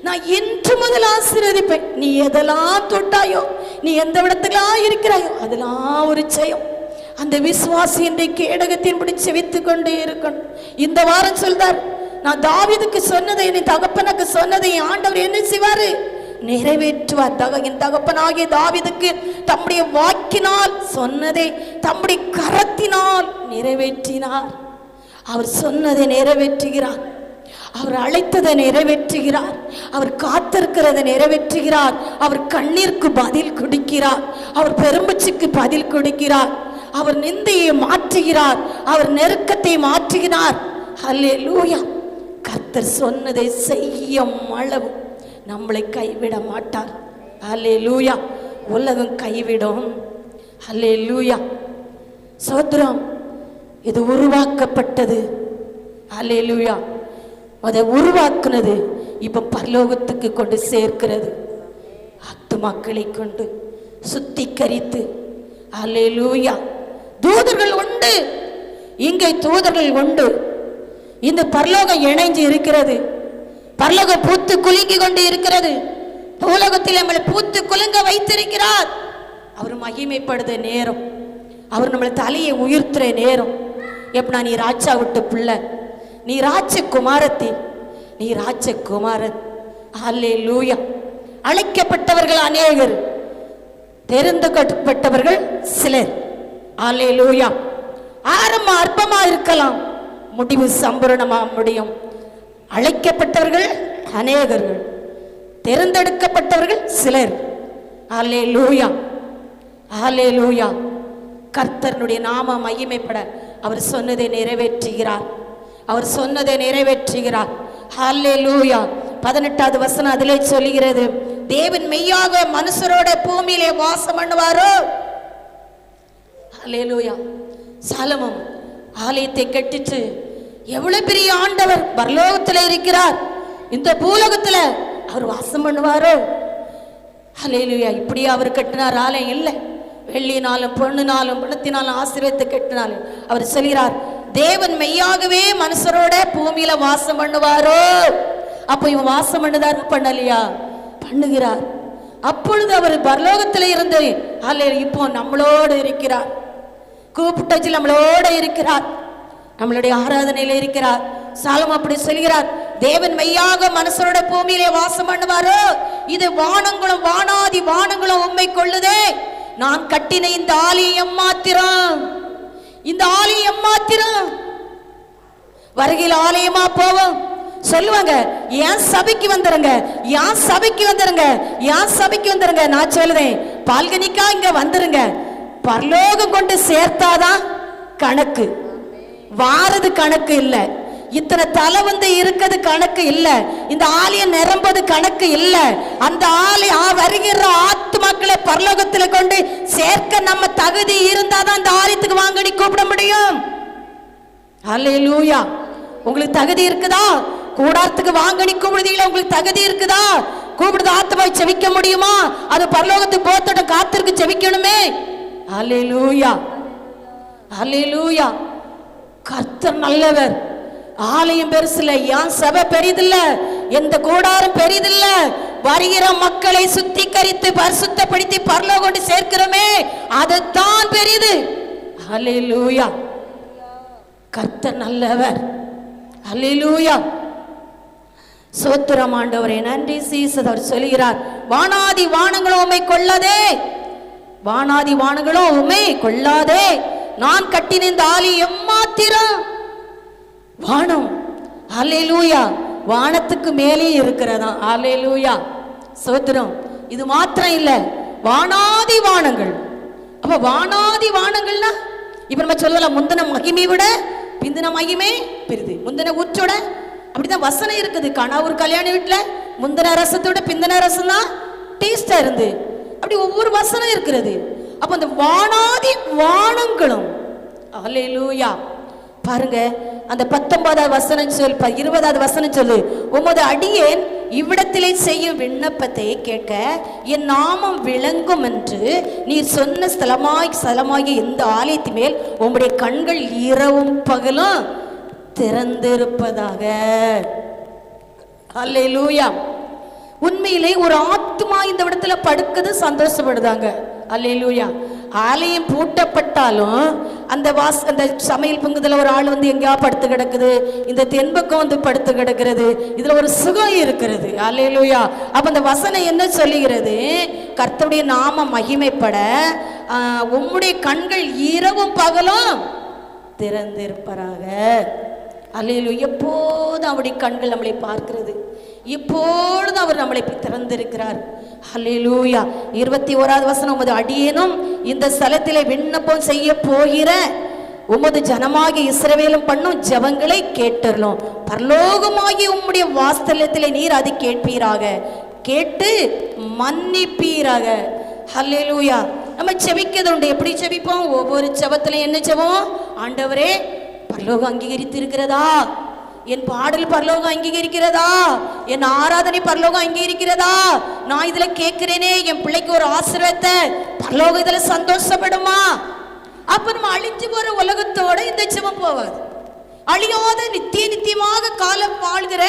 நான் இன்று முதல் ஆசீர்வதிப்பேன். நீ எதெல்லாம் தொட்டாயோ, நீ எந்த இடத்துலாம் இருக்கிறாயோ அதெல்லாம் ஒரு ஜெயம். அந்த விசுவாசி என்ற கேடகத்தின்படி செவித்துக் கொண்டே இருக்கணும். இந்த வாரம் சொல்றார், நான் தாவீதுக்கு சொன்னதை, என் தகப்பனுக்கு சொன்னதை ஆண்டவர் என்ன செய்வாரு? நிறைவேற்றுவார். என் தகப்பனாகிய தாவீதுக்கு தம்முடைய வாக்கினால் சொன்னதை தம்முடைய கரத்தினால் நிறைவேற்றினார். அவர் சொன்னதை நிறைவேற்றுகிறார். அவர் அழைத்ததை நிறைவேற்றுகிறார். அவர் காத்திருக்கிறதை நிறைவேற்றுகிறார். அவர் கண்ணீருக்கு பதில் கொடுக்கிறார். அவர் பெரும்புச்சுக்கு பதில் கொடுக்கிறார். அவர் நிந்தையை மாற்றுகிறார். அவர் நெருக்கத்தை மாற்றுகிறார். அல்லேலூயா. கர்த்தர் சொன்னதை செய்யும் அளவு நம்மளை கைவிட மாட்டார். அல்லேலூயா. உலகம் கைவிடும். அல்லேலூயா. சோத்ரம், இது உருவாக்கப்பட்டது. அல்லேலூயா. அதை உருவாக்குனது இப்ப பரலோகத்துக்கு கொண்டு சேர்க்கிறது. ஆத்துமாக்களை கொண்டு சுத்திகரித்து. அல்லேலூயா. தூதர்கள் உண்டு, இங்கே தூதர்கள் உண்டு. இந்த பரலோகம் இணைஞ்சு இருக்கிறது. பரலோகம் பூத்து குலுங்கி கொண்டு இருக்கிறது. பூலோகத்தில் நம்மளை பூத்து குலுங்க வைத்திருக்கிறார். அவர் மகிமைப்படுத நேரம், அவர் நம்மளை தலையை உயர்த்துற நேரம். எப்படா நீ ராஜா விட்டு பிள்ளை, நீ ராஜகுமாரத்தி, நீ ராஜகுமாரன். அல்லேலூயா. அழைக்கப்பட்டவர்கள் அநேகர், தெரிந்துகப்பட்டவர்கள் சிலர். அல்லேலூயா. ஆரம்பம் அற்பமா இருக்கலாம், முடிவு சம்பூரணமா முடியும். அழைக்கப்பட்டவர்கள் அநேகர்கள், தேர்ந்தெடுக்கப்பட்டவர்கள் சிலர். அல்லேலூயா. அல்லேலூயா. கர்த்தருடைய நாம மகிமைப்பட அவர் சொன்னதை நிறைவேற்றுகிறார். அவர் சொன்னதை நிறைவேற்றுகிறார். அல்லேலூயா. 18வது வசனம் அதிலே சொல்லுகிறது, தேவன் மெய்யாக மனுஷரோட பூமியிலே வாசம் பண்ணுவாரோ. அல்லேலூயா. சாலமோன் ஆலயத்தை கட்டிட்டு எவ்வளவு பெரிய ஆண்டவர் பரலோகத்தில் இருக்கிறார், இந்த பூலோகத்துல அவர் வாசம் பண்ணுவாரோ. அல்லேலூயா. இப்படி அவர் கட்டினார் ஆலயம் இல்லை. வெள்ளினாலும் பொண்ணுனாலும் பணத்தினாலும் ஆசீர்வதித்து கட்டினாலும் அவர் சொல்கிறார், தேவன் மெய்யாகவே மனுஷரோட பூமியில வாசம் பண்ணுவாரோ. அப்போ இவன் வாசம் பண்ணுதாரு, பண்ணலையா? பண்ணுகிறார். அப்பொழுது அவர் பரலோகத்தில் இருந்து இப்போ நம்மளோடு இருக்கிறார். கூப்பிட்டு நம்மளோட இருக்கிறார், நம்மளுடைய ஆராதனையில இருக்கிறார். சாலமோன் அப்படி சொல்கிறார், தேவன் மெய்யாக மனுஷரோட பூமியிலே வாசம் பண்ணுவாரோ. இது வானங்களும் வானாதி வானங்களும் உண்மை கொள்ளுதே. நான் கட்டின இந்த ஆலயம் மாத்திரம், இந்த ஆலயம் மாத்திரம் வருகையில் ஆலயமா போவோம். சொல்லுவாங்க, ஏன் சபைக்கு வந்துருங்க, ஏன் சபைக்கு வந்துருங்க, ஏன் சபைக்கு வந்துருங்க. நான் சொல்லுறேன், பால்கனிக்கா இங்க வந்துருங்க. பரலோகம் கொண்டு சேர்த்தாதான் கணக்கு, வாரது கணக்கு இல்ல. இத்தனை தலை வந்து இருக்கிறது கணக்கு இல்ல. இந்த ஆலயம் நிரம்பது கணக்கு இல்ல. அந்த ஆலயம் வருகிற ஆத்துமாக்களை பரலோகத்துல கொண்டு சேர்க்க நம்ம தகுதி இருந்தாதான் அந்த ஆலயத்துக்கு வாங்கடி கூப்பிட முடியும். அல்லேலூயா. உங்களுக்கு தகுதி இருக்குதா? கூடாரத்துக்கு வாங்கடி கூப்பிடுதீங்களா? உங்களுக்கு தகுதி இருக்குதா? கூப்பிடுது ஆத்துமாவை செவிக்க முடியுமா? அது பரலோகத்துக்கு போத்தோட காத்திருக்கு செவிக்கணுமே. அல்லேலூயா. அல்லேலூயா. கர்த்தர் நல்லவர். ஆலயம் பெருசில்ல, ஏன் சபை பெரிதில்ல, எந்த கூடாரம் பெரிதில்ல. வருகிற மக்களை சுத்திகரித்து பரிசுத்தப்படுத்தி பரலோகம் சேர்க்கிறோமே, அதுதான் பெரிது. அல்லேலூயா. கர்த்தர் நல்லவர். அல்லேலூயா. சோத்திரம் ஆண்டவரே, நன்றி சீசர். அவர் சொல்கிறார், வானாதி வானங்களும் உம்மை கொள்ளாதே, வானாதி வானங்களும் உம்மை கொள்ளாதே. நான் கட்டின இந்த ஆலயம் மாத்திரம் வானம். அல்லேலூயா. வானத்துக்கு மேலே இருக்கிறதா. அல்லேலூயா. சோத்திரம். இது மாத்திரம் இல்ல, வானாதி வானங்கள். அப்ப வானாதி வானங்கள்னா இப்ப நம்ம சொல்லலாம், முந்தின மகிமை விட பிந்தின மகிமை பெரிது. முந்தின ஊற்றோட அப்படிதான் வசனம் இருக்குது. ஒரு கல்யாண வீட்டுல முந்தின ரசத்தோட பிந்தின ரசம் தான் டேஸ்டா இருந்து, அப்படி ஒவ்வொரு வசனம் இருக்கிறது. அப்ப அந்த வானாதி வானங்களும். அல்லேலூயா. பாருங்க, அந்த 19வது வசனம் சொல், 20வது வசனம் சொல்லு, உமது அடியேன் இவ்விடத்திலே செய்யும் விண்ணப்பத்தை கேட்க என் நாமம் விளங்கும் என்று நீ சொன்ன ஸ்தலமாகி இந்த ஆலயத்தின் மேல் உம்முடைய கண்கள் இரவும் பகலும் திறந்திருப்பதாக. அல்லேலூயா. உண்மையிலே ஒரு ஆத்மா இந்த இடத்துல படுக்குது, சந்தோஷப்படுதாங்க. அல்லேலூயா. ஆலயம் பூட்டப்பட்டாலும் அந்த சமையல் பங்குதுல ஒரு ஆள் வந்து எங்கேயா படுத்து கிடக்குது, இந்த தென்பக்கம் வந்து படுத்து கிடக்கிறது, இதுல ஒரு சுகம் இருக்கிறது. அல்லேலூயா. அப்ப அந்த வசனம் என்ன சொல்லுகிறது? கர்த்தருடைய நாம மகிமைப்பட உம்முடைய கண்கள் இரவும் பகலும் திறந்திருப்பராக. அல்லேலூயா. எப்போதும் அவருடைய கண்கள் நம்மளை பார்க்கிறது, இப்பொழுது அவர் நம்மளை திறந்திருக்கிறார். அல்லேலூயா. 21வது வசனம், உமது அடியேனும் இந்த ஸ்தலத்திலே விண்ணப்பம் செய்ய போகிற உமது ஜனமாகி இஸ்ரவேலும் பண்ணும் ஜெபங்களை கேட்டறலும். பரலோகமாகி உம்முடைய வாஸ்தலத்திலே நீர் அதை கேட்பீராக, கேட்டு மன்னிப்பீராக. அல்லேலூயா. நம்ம செபிக்கிறது உண்டு. எப்படி செபிப்போம்? ஒவ்வொரு ஜெபத்திலையும் என்ன ஜெபம்? ஆண்டவரே, பரலோகம் அங்கீகரித்து இருக்கிறதா? என் பாடல் பரலோகம் அங்கீகரிக்கிறதா? என் ஆராதனை பரலோகம் அங்கீகரிக்கிறதா? நான் இதுல கேட்கிறேனே, என் பிள்ளைக்கு ஒரு ஆசீர்வாதத்தை, பரலோகம் இதுல சந்தோஷப்படுமா? அப்ப நம்ம அழிஞ்சு போற உலகத்தோட இந்த ஜெபம் போவாது. அழியாத நித்தியமாக காலம் வாழ்கிற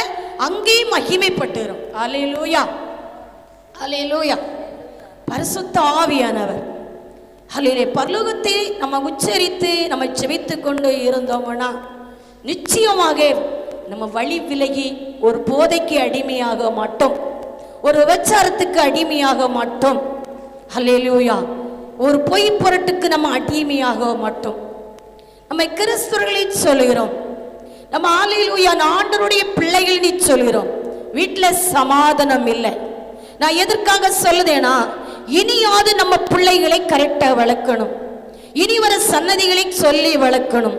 அங்கேயும் மகிமைப்பட்டுரும். அல்லேலூயா. அல்லேலூயா. பரிசுத்த ஆவியானவர் அல்லேலூயா. பரலோகத்தை நம்ம உச்சரித்து நம்ம ஜெபித்து கொண்டு இருந்தோம்னா நிச்சயமாக நம்ம வழி விலகி ஒரு போதைக்கு அடிமையாக மாட்டோம், ஒரு விபச்சாரத்துக்கு அடிமையாக மாட்டோம். அல்லேலூயா. ஒரு பொய் பொருட்டுக்கு நம்ம அடிமையாக மாட்டோம். நம்ம கிறிஸ்தவர்களை சொல்லுகிறோம், நம்ம அல்லேலூயா ஆண்டவருடைய பிள்ளைகள் நீ சொல்லுகிறோம். வீட்டில் சமாதானம் இல்லை. நான் எதற்காக சொல்லுதேனா, இனியாவது நம்ம பிள்ளைகளை கரெக்டாக வளர்க்கணும், இனி வர சன்னதிகளை சொல்லி வளர்க்கணும்,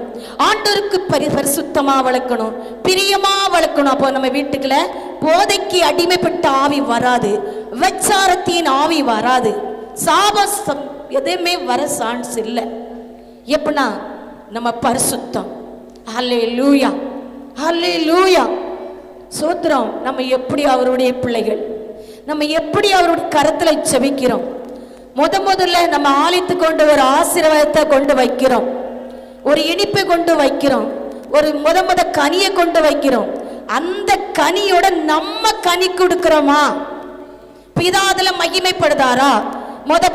ஆண்டவருக்கு பரிசுத்தமா வளர்க்கணும், பிரியமா வளர்க்கணும். அப்போ நம்ம வீட்டுக்குள்ள போதைக்கு அடிமைப்பட்ட ஆவி வராது, விபச்சாரத்தின் ஆவி வராது, சாபம் எதுவுமே வர சான்ஸ் இல்லை. எப்படின்னா நம்ம பரிசுத்தம். அல்லேலூயா. அல்லேலூயா. சோத்திரம். நம்ம எப்படி அவருடைய பிள்ளைகள், நம்ம எப்படி அவருடைய கரத்துல செபிக்கிறோம். முதல்ல நம்ம ஆலயத்து கொண்டு ஒரு ஆசீர்வாதத்தை கொண்டு வைக்கிறோம், ஒரு இனிப்பை கொண்டு வைக்கிறோம், ஒரு முத கனியை கொண்டு வைக்கிறோம். அந்த கனியோட நம்ம கனி கொடுக்கிறோமா? பிதா அதுல மகிமைப்படுதாரா?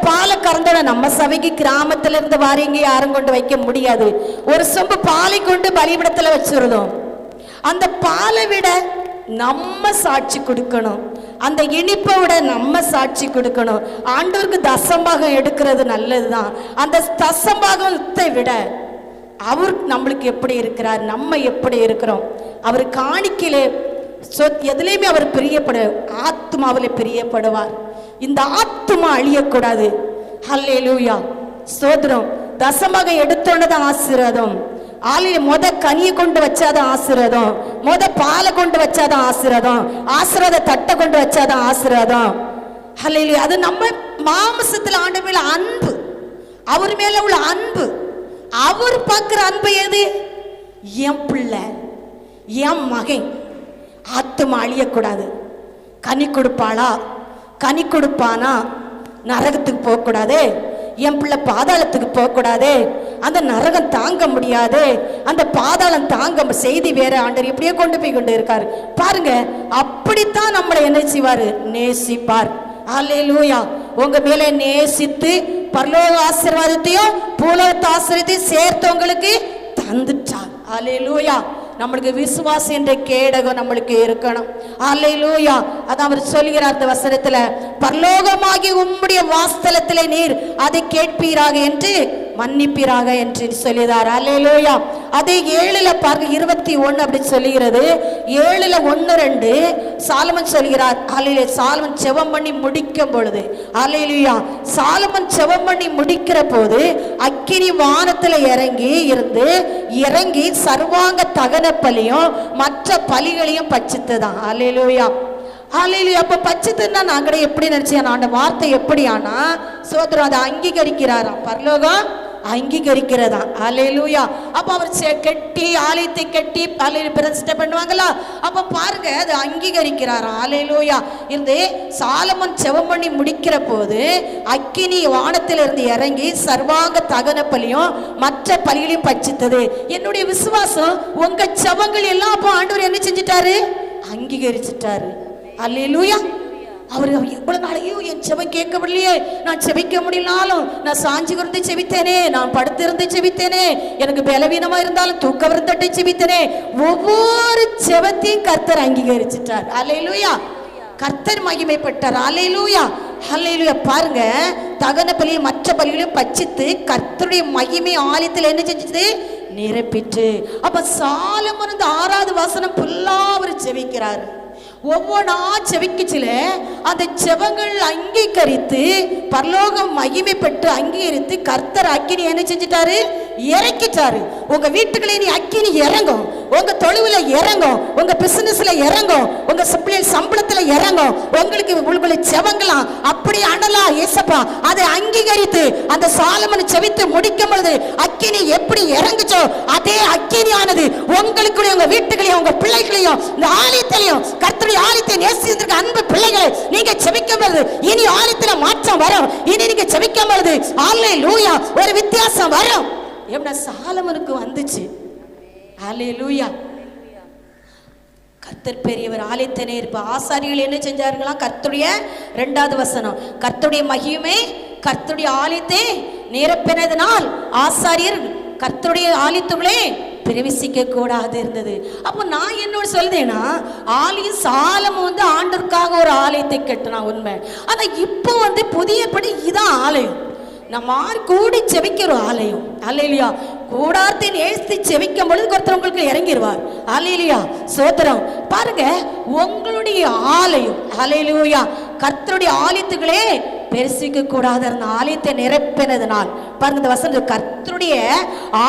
பாலை கறந்தோட நம்ம சபைக்கு கிராமத்துல இருந்து வாரீங்க யாரும் கொண்டு வைக்க முடியாது. ஒரு சொம்பு பாலை கொண்டு பலிபீடத்துல வச்சிருந்தோம். அந்த பாலை விட நம்ம சாட்சி கொடுக்கணும், அந்த இனிப்பை விட நம்ம சாட்சி கொடுக்கணும். ஆண்டவருக்கு தசம்பாகம் எடுக்கிறது நல்லதுதான். அந்த தசம்பாகத்தை விட அவர் நம்மளுக்கு எப்படி இருக்கிறார், நம்ம எப்படி இருக்கிறோம். அவர் காணிக்கையிலே எதுலையுமே அவர் பிரியப்பட, ஆத்மாவிலே பிரியப்படுவார். இந்த ஆத்மா அழியக்கூடாது. அல்லேலூயா. ஸ்தோத்திரம். தசம்பாகம் எடுத்தோன்னதான் ஆசீர்வாதம். ஆலையில கனியை கொண்டு வச்சாதான் ஆசீர்வாதம், பாலை கொண்டு வச்சாதான் ஆசீர்வாதம், ஆசீர்வாத தட்டை கொண்டு வச்சாதான் ஆசீர்வாதம். அல்லேலூயா. அது நம்ம மாம்சத்துல ஆண்டவர் மேல அன்பு, அவர் மேல உள்ள அன்பு. அவர் பார்க்கிற அன்பு எது? என் பிள்ளை, என் மகன் ஆத்துமா அழியக்கூடாது. கனி கொடுப்பாளா, கனி கொடுப்பானா, நரகத்துக்கு போகக்கூடாது, என் பிள்ளை பாதாளத்துக்கு போகக்கூடாது, அந்த நரகம் தாங்க முடியாது, அந்த பாதாளம் தாங்க செய்தி வேற ஆண்டவர் இப்படியே கொண்டு போய் கொண்டு இருக்காரு பாருங்க. அப்படித்தான் நம்மளை என்ன செய்வாரு? நேசிப்பார். அல்லேலூயா. உங்க மேல நேசித்து பரலோக ஆசீர்வாதத்தையும் பூலோக ஆசீர்வாதத்தையும் சேர்த்தவங்களுக்கு தந்துட்டார். அல்லேலூயா. நம்மளுக்கு விசுவாசம் என்ற கேடகம் நம்மளுக்கு இருக்கணும். அல்லேலூயா. அதான் அவர் சொல்கிறார் இந்த வசனத்துல, பரலோகமாகி உம்முடைய வாஸ்தலத்திலே நீர் அதை கேட்பீராக என்று மன்னிப்பீராக என்று சொல்லினார். அல்லேலூயா. அதே 7ல் பாருங்க, 21 அப்படி சொல்லுகிறது. 7ல் 1-2 சாலமன் சொல்கிறார். அல்லேலூயா. சாலமன் செபம் பண்ணி முடிக்கும் பொழுது, அல்லேலூயா, சாலமன் செபம் பண்ணி முடிக்கிற போது அக்கினி வானத்துல இறங்கி சர்வாங்க தகன பலியும் மற்ற பலிகளையும் பச்சித்துதான். அல்லேலூயா. அல்லேலூயா. அப்ப பச்சித்துன்னா நாங்களே எப்படி நினைச்சேன், அந்த வார்த்தை எப்படி ஆனா சோதரம் அதை அங்கீகரிக்கிறாராம், பரலோகம் அங்கீகரிக்கிறதா. அல்லேலூயா. அப்ப அவர் கட்டி ஆலயத்தை கட்டி பிரதிஷ்டை பண்ணுவாங்களா, அப்ப பாருங்க அது அங்கீகரிக்கிறாராம். அல்லேலூயா. இருந்து சாலமன் செபம் பண்ணி முடிக்கிற போது அக்கினி வானத்திலிருந்து இறங்கி சர்வாங்க தகன பலியும் மற்ற பலிகளையும் பச்சித்தது. என்னுடைய விசுவாசம் உங்க செபங்கள் எல்லாம் அப்போ ஆண்டவர் என்ன செஞ்சிட்டாரு? அங்கீகரிச்சிட்டாரு. அல்லேலூயா. அவர் எவ்வளவு நாளையும் என் செபம் கேட்கவில்லையே, நான் செபிக்க முடியலாலும் நான் சாஞ்சி இருந்து செபித்தேனே, நான் படுத்திருந்து செபித்தேனே, எனக்கு பலவீனமா இருந்தாலும் தூக்க விருந்தட்டை செபித்தேனே. ஒவ்வொரு செபத்தையும் கர்த்தர் அங்கீகரிச்சிட்டார். அல்லேலூயா. கர்த்தர் மகிமைப்பட்டார். அல்லேலூயா, அல்லேலூயா. பாருங்க, தகன பலியும் மற்ற பலிகளையும் பட்சித்து கர்த்தருடைய மகிமை ஆலயத்தில் என்ன செஞ்சது? நிரப்பிட்டு. அப்ப சாலமோன் 6வது வசனம் ஃபுல்லா அவர் செபிக்கிறார். ஒவ்வொன்றா செவிக்குச்சில அந்த செவங்கள் அங்கீகரித்து பரலோகம் மகிமைப்பட்டு அங்கீகரித்து கர்த்தர் அக்கினி என்ன செஞ்சிட்டாரு? இறக்கிட்டாரு. உங்க வீட்டுக்குள்ளே நீ அக்கினி இறங்கும், உங்க தொழுவுல இறங்கும், உங்க பிசினஸ்ல இறங்கும், உங்க சம்பளத்துல இறங்கும். உங்களுக்கு செவங்களாம் அப்படி அனலா ஏசப்பா அதை அங்கீகரித்து அந்த சாலமன் செவித்து முடிக்கும் பொழுது அக்கினி எப்படி இறங்குச்சோ அதே அக்கினியானது உங்களுக்குள்ளே, உங்க வீட்டுகளையும், உங்க பிள்ளைகளையும், இந்த ஆலயத்திலையும், கர்த்தருடைய ஆலயத்தை நேசித்திருக்க அன்பு பிள்ளைகளை நீங்க செபிக்கும் பொழுது இனி ஆலயத்துல மாற்றம் வரும். இனி நீங்க செபிக்கும் பொழுது அல்லேலூயா ஒரு வித்தியாசம் வரும். எப்படி சாலமனுக்கு வந்துச்சு. அல்லேலூயா. கர்த்தர் பெரியவர், ஆலயத்தை நேர்ப்பு. ஆசாரிகள் என்ன செஞ்சார்களாம்? கர்த்தருடைய 2வது வசனம், கர்த்தருடைய மகிமை கர்த்தருடைய ஆலயத்தை நிரப்பினதினால் ஆசாரியர் கர்த்தருடைய ஆலயத்துக்குள்ளே பிரவேசிக்க கூடாது இருந்தது. அப்போ நான் என்னோட சொல்றேன்னா, ஆலயம் சாலமோன் ஆண்டவருக்காக ஒரு ஆலயத்தை கட்டினா உண்மை. ஆனா இப்போ புதிய படி இதான் ஆலயம். நம்ம கூடி செபிக்கிற ஆலயம். அல்லேலூயா. கூடாரத்தை நேசித்து செபிக்கும் பொழுது ஒருத்தர் உங்களுக்கு இறங்கிடுவார். அல்லேலூயா, சோத்திரம். பாருங்க, உங்களுடைய ஆலயம் அல்லேலூயா கர்த்தருடைய ஆலயத்துகளே பெருசிக்க கூடாது. அந்த ஆலயத்தை நிரப்பினதுனால் பாருங்க, இந்த வசனம் கர்த்தருடைய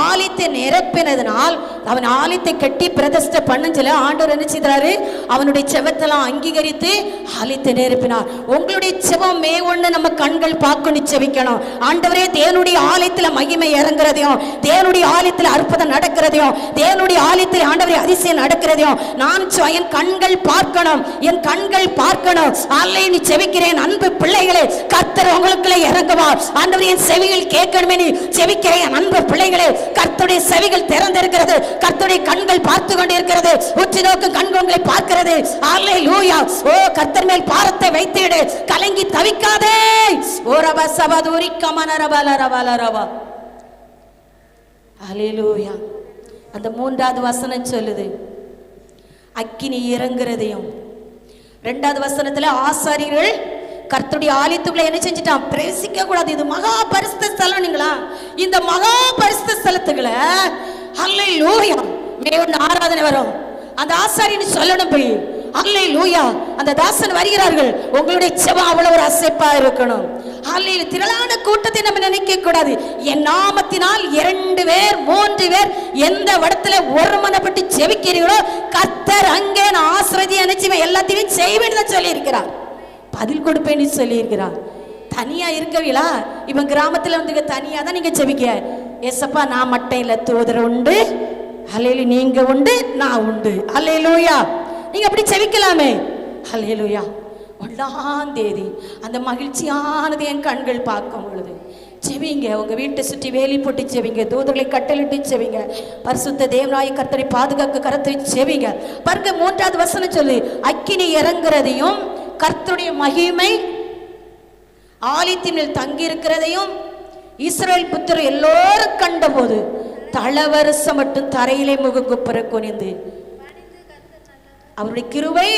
ஆலயத்தை நிரப்பினதுனால் அவன் ஆலயத்தை கட்டி பிரதிஷ்டை பண்ணல. ஆண்டவர் என்ன செய்தாரு? அவனுடைய செவத்தெல்லாம் அங்கீகரித்து ஆலயத்தை நிரப்பினார். உங்களுடைய செவம் ஒண்ணு நம்ம கண்கள் பார்க்கணும், செவிக்கணும். ஆண்டவரே, தேவனுடைய ஆலயத்துல மகிமை இறங்குறதையும், தேவனுடைய ஆலயத்துல அற்புதம் நடக்கிறதையும், தேவனுடைய ஆலயத்தில் ஆண்டவரே அதிசயம் நடக்கிறதையும் நான் என் கண்கள் பார்க்கணும், என் கண்கள் பார்க்கணும். ஆலை நீ செவிக்கிறேன் அன்பு பிள்ளைகளே, கர்த்தர் உங்களுக்குள்ளே இறங்குவார். ஆண்டவரே, என் செவிகள் கேட்கணுமே நீ செவிக்கிறேன் அன்பு பிள்ளைகளே, கர்த்தருடைய செவிகள் திறந்திருக்கிறது, கர்த்தருடைய கண்கள் பார்த்து கொண்டிருக்கிறது, உச்சி நோக்கு கண்கள் உங்களை பார்க்கிறது. அல்லேலூயா. ஓ, கர்த்தர் மேல் பாரத்தை வைத்திடு, கலங்கி தவிக்காதே. ஓ ரபா சபதூரி கமனரபலரபலரபா. அல்லேலூயா. அந்த 3வது வசனம் சொல்லுது அக்கினி இறங்குறதையும். 2வது வசனத்துல ஆசாரியர்கள் கர்த்தருடைய ஆலயத்துக்குள்ள என்ன செஞ்சிட்டான்? பிரவேசிக்க கூடாது. இது மகா பரிசுத்த ஸ்தலம். நீங்களா இந்த மகா பரிசுத்த ஸ்தலத்துக்குள்ள அல்லேலூயா ஆராதனை வரும். அந்த ஆசாரியன் சொல்லணும் போய் அல்லேலூயா அந்த தாசன் வருகிறார்கள். உங்களுடைய செபம் அவ்வளவு ஒரு அசைப்பா இருக்கணும். அல்லேலூயா. திரளான கூட்டத்தை நம்ம நினைக்க கூடாது. என் நாமத்தினால் 2 பேர் 3 பேர் எந்த இடத்துல ஒருமனப்பட்டு செபிக்கிறீர்களோ கர்த்தர் அங்கே நான் ஆசீர்வதி நினைச்சுவேன் எல்லாத்தையும் செய்வேன்னு தான் சொல்லி இருக்கிறார். பதில் கொடுப்பேன்னு சொல்லி இருக்கிறார். தனியா இருக்கவீங்களா? இப்ப கிராமத்துல தனியா தான் நீங்க செபிக்க. ஏசப்பா, நான் மட்டும் இல்ல, தூதர் உண்டு. அல்லேலூயா. நீங்க உண்டு, நான் உண்டு. அல்லேலூயா. நீங்க அப்படி செபிக்கலாமே. அல்லேலூயா. 1ஆம் தேதி அந்த மகிழ்ச்சியானது என் கண்கள் பார்க்கும் பொழுது செவிங்க. உங்க வீட்டை சுற்றி வேலி போட்டு செவிங்க, தூதர்களை கட்டளிட்டு செவிங்க, பரிசுத்த தேவனாய கர்த்தரை பாதுகாக்க கரத்தை செவிங்க. பாருங்க, 3வது வசனம் சொல்லு அக்கினி இறங்குறதையும் கர்த்தருடைய மகிமை ஆலயத்தின் மேல் தங்கி இருக்கிறதையும் இஸ்ரவேல் புத்திரர் எல்லோரும் கண்டபோது தளவரசம் மட்டும் தரையிலே முகங்குப்புற குனிந்து அவருடைய கிருபை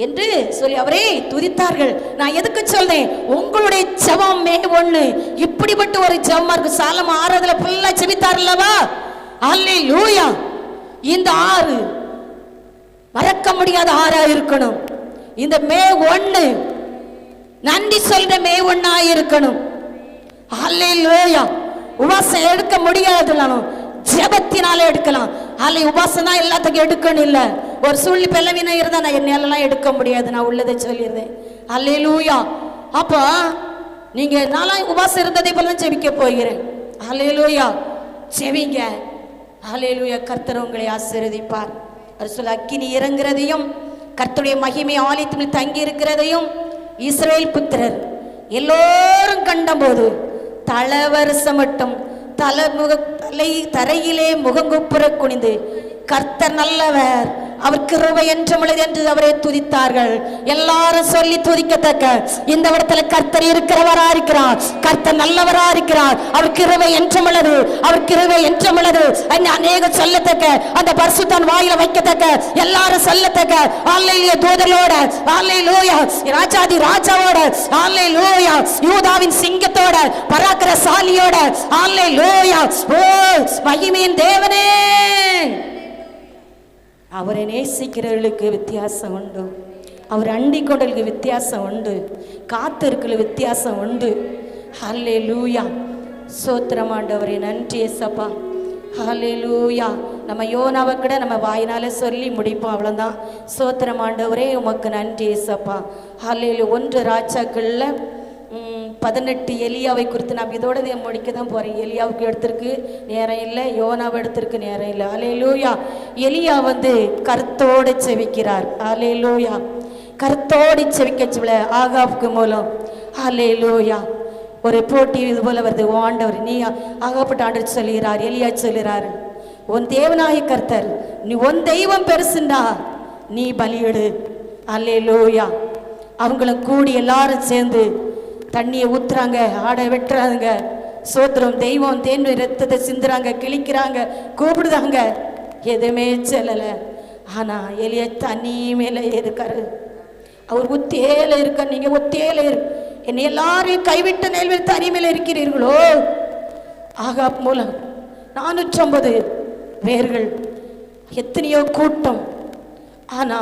என்று சொல்லி அவரே துதித்தார்கள். நான் எதுக்கு சொல்றேன்? உங்களுடைய ஜெபம் ஒண்ணு இப்படிப்பட்ட ஒரு ஜெபமா இருக்கு. சாலம் 6 ஃபுல்லா செபித்தார்லவா? அல்லேலூயா. இந்த 6 மறக்க முடியாத 6 இருக்கணும். இந்த மே 1 நன்றி சொல்ற மே 1 இருக்கணும். அல்லேலூயா. உபாசம் எடுக்க முடியாதுலாம், ஜெபத்தினால எடுக்கலாம். அல்ல உபாசம் தான் எல்லாத்துக்கும் எடுக்கணும் இல்ல. ஒரு சூழ்நிலை பலவீனம் இருந்தா நான் என்னாலலாம் எடுக்க முடியாது, நான் உள்ளதை சொல்லிடுறேன். அல்லேலூயா. அப்போ நீங்க நாளாய் உபாசம் இருந்ததை போல ஜெபிக்க போகிறேன். அல்லேலூயா. செவிங்க. அல்லேலூயா. கர்த்தர் உங்களை ஆசீர்வதிப்பார். சொல்ல அக்கினி இறங்குறதையும் கர்த்தருடைய மகிமை ஆலயத்தில் தங்கி இருக்கிறதையும் இஸ்ரவேல் புத்திரர் எல்லோரும் கண்டபோது தளவரசம் மட்டும் தரையிலே முகங்குப்புற குனிந்து கர்த்தர் நல்லவர், அவர் கிருபை என்றும் உள்ளது என்று அவரை துதித்தார்கள். எல்லாரும் சொல்லி துதிக்கத்தக்க இந்த இடத்துல கர்த்தர் இருக்கிறவரா இருக்கிறார். கர்த்தர் நல்லவரா இருக்கிறார். அவர் கிருபை என்றும் உள்ளது, அவர் கிருபை என்றும் உள்ளது. அநேக சொல்லத்தக்க அந்த பரிசுத்தன் வாயில வைக்கத்தக்க எல்லாரும் சொல்லத்தக்க அல்லேலூயா தூதரோட, அல்லேலூயா ராஜாதி ராஜாவோட, அல்லேலூயா யூதாவின் சிங்கத்தோட, பராக்கிரமசாலியோட, அல்லேலூயா ஓ மகிமையின் தேவனே. அவரை நேசிக்கிறவர்களுக்கு வித்தியாசம் உண்டு, அவர் அண்டிக் கொண்டவர்களுக்கு வித்தியாசம் உண்டு, காத்திருக்கிற வித்தியாசம் உண்டு. அல்லேலூயா சோத்திரம் ஆண்டவரே, நன்றி ஏசப்பா. ஹல்லேலூயா. நம்ம யோனாவை கூட நம்ம வாயினால சொல்லி முடிப்போம், அவ்வளோதான். சோத்திரம் ஆண்டவரே, உமக்கு நன்றி ஏசப்பா. ஹல்லேலூயா. 1 ராஜாக்கள்ல 18 எலியாவை குறித்து நான் இதோட முடிக்க தான் போகிறேன். எலியாவுக்கு எடுத்திருக்கு நேரம் இல்லை, யோனாவை எடுத்திருக்கு நேரம் இல்லை. ஹல்லேலூயா. எலியா கருத்தோடு செவிக்கிறார். ஹல்லேலூயா. கருத்தோடு செவிக்க ஆகாப்புக்கு மூலம். ஹல்லேலூயா. ஒரு போட்டி இது போல வருது. ஆண்டவர் நீ ஆகப்பட்ட ஆண்டவர் சொல்லுகிறார், எலியா சொல்லுகிறார், உன் தேவனாய கர்த்தர், நீ உன் தெய்வம் பெருசுண்டா, நீ பலியிடு. அல்லேலூயா. அவங்களும் கூடி எல்லாரும் சேர்ந்து தண்ணியை ஊத்துறாங்க, ஆடை வெட்டுறாங்க. சோத்திரம். தெய்வம் தேன் ரத்தத்தை சிந்துறாங்க, கிழிக்கிறாங்க, கூப்பிடுதாங்க. எதுவுமே செல்லலை. ஆனா எலியா தண்ணி மேலே இருக்காரு. அவர் ஒத்தேல இருக்க, நீங்க ஒத்தேல என்னை எல்லாரையும் கைவிட்ட நெல்வேல் தனிமையில் இருக்கிறீர்களோ. ஆகாப் மூலம் 450 பேர்கள், எத்தனையோ கூட்டம். ஆனா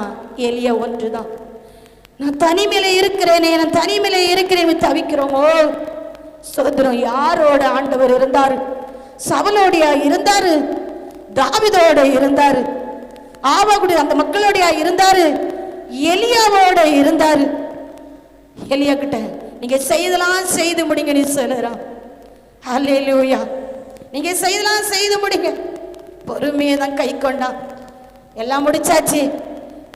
எலியா ஒன்றுதான், நான் தனிமையில இருக்கிறேனே, நான் தனிமையில இருக்கிறேன் தவிக்கிறோமோ. சோதரம். யாரோட ஆண்டவர் இருந்தாரு? சவுலோடையா இருந்தாரு? தாவீதோட இருந்தாரு? ஆவாகுடைய அந்த மக்களோடையா இருந்தாரு? எலியாவோட இருந்தாரு. எலியா கிட்ட நீங்க செய்தலாம் செய்து முடிங்க நீ சொல்லுறான். ஹல்லேலூயா. நீங்க செய்தலாம் செய்து முடிங்க. பொறுமையை தான் கை கொண்டான். எல்லாம் முடிச்சாச்சு,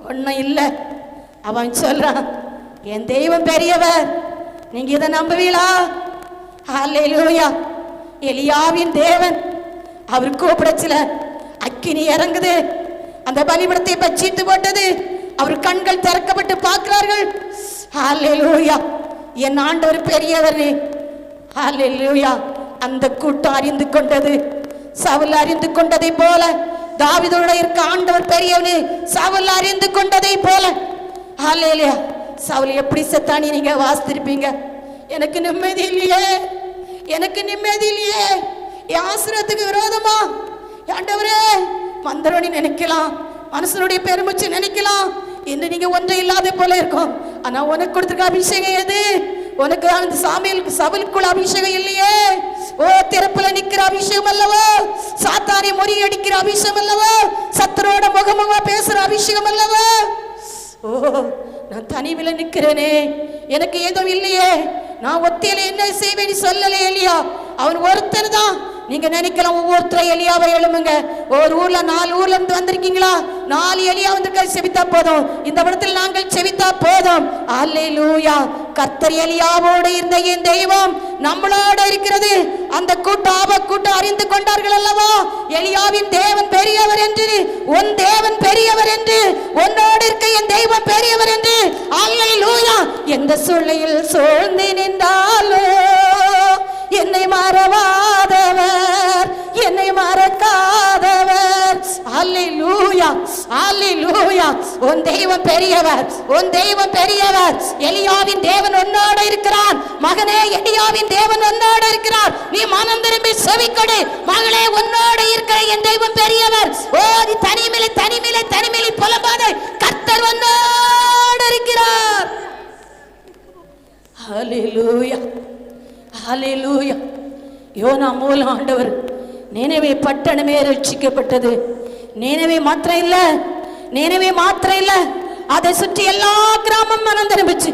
ஒன்னும் இல்லை. அவன் சொல்றான், என் தெய்வம் பெரியவர், நீங்க இதை நம்புவீங்களா? ஹல்லேலூயா. எலியாவின் தேவன் அவர் கூப்பிடச்சில அக்கினி இறங்குது, அந்த பலிபீடத்தை பச்சீட்டு போட்டது. அவர் கண்கள் திறக்கப்பட்டு பார்க்கிறார்கள். ஹல்லேலூயா. என் ஆண்டவர் பெரியவர். ஹல்லேலூயா. அந்த கூட்டம் அறிந்து கொண்டது. சவுல் அறிந்து கொண்டதை போல, தாவீதோட இருக்க ஆண்டவர் பெரியவர் சவுல் அறிந்து கொண்டதை போல. ஹல்லேலூயா. சவுல் எப்படி செத்தானி நீங்க வாசித்திருப்பீங்க. எனக்கு நிம்மதி இல்லையே, எனக்கு நிம்மதி இல்லையே, என் ஆசிரியத்துக்கு விரோதமா ஆண்டவரே மந்திரடி நினைக்கலாம், மனுஷனுடைய பெருமிச்சு நினைக்கலாம், என்று நீங்க ஒன்றை இல்லாத போல இருக்கும். ஆனா உனக்கு கொடுத்துருக்க அபிஷேகம் எது? உனக்கு அந்த சாமியலுக்கு சவுலுக்குள்ள அபிஷேகம் இல்லையே. ஓ திறப்புல நிக்கிற அபிஷேகம் அல்லவோ, சாத்தானை முறியடிக்கிற அபிஷேகம் அல்லவோ, சத்தரோட முகமுகமா பேசுற அபிஷேகம் அல்லவோ. ஓ நான் தனிமையில நிக்கிறேனே, எனக்கு ஏதும் இல்லையே, நான் ஒத்தையில என்ன செய்வேன் சொல்லலே இல்லையா. அவன் ஒருத்தர் தான். நீங்க நினைக்கலாம் ஒவ்வொருத்தரும் எலியாவை எழுமுங்க. ஒரு ஊர்ல 4 ஊர்ல இருந்து வந்திருக்கீங்களா, 4 எலியா வந்து செவித்தா போதும். இந்த இடத்தில் நாங்கள் செவித்தா போதும். அல்லேலூயா. கர்த்தர் எலியாவோடு இருந்த என் தெய்வம் நம்மளோட இருக்கிறது. அந்த கூட்டம் அறிந்து கொண்டார்கள் அல்லவா, எலியாவின் தேவன் பெரியவர் என்று, உன் தேவன் பெரியவர் என்று, உன்னோடு இருக்க என் தெய்வம் பெரியவர் என்று. அல்லேலூயா. எந்த சூழ்நிலையில் சூழ்ந்து நின்றாலோ என்னை மறவாதவர், என்னை மறக்காதவர். அல்லேலூயா. அல்லேலூயா. உன் தெய்வம் பெரியவர், உன் தெய்வம் பெரியவர். எலியாவின் தேவன் உன்னோடு இருக்கிறார். மகனே, எலியாவின் தேவன் உன்னோடு இருக்கிறார். நீ மனம் திரும்பி செவிக்கொடு. மகளே, உன்னோடு இருக்கிற என் தெய்வம் பெரியவர். ஓ நீ தனிமையில புலம்பாத, கர்த்தர் உன்னோடு இருக்கிறார். அல்லேலூயா. ஹல்லேலூயா. யோனா மூலம் ஆண்டவர் நினைவே பட்டணமே ரட்சிக்கப்பட்டது. நினைவே மாத்திரம் இல்ல, அதை சுற்றி எல்லா கிராமம் மனம் திரும்பிச்சு.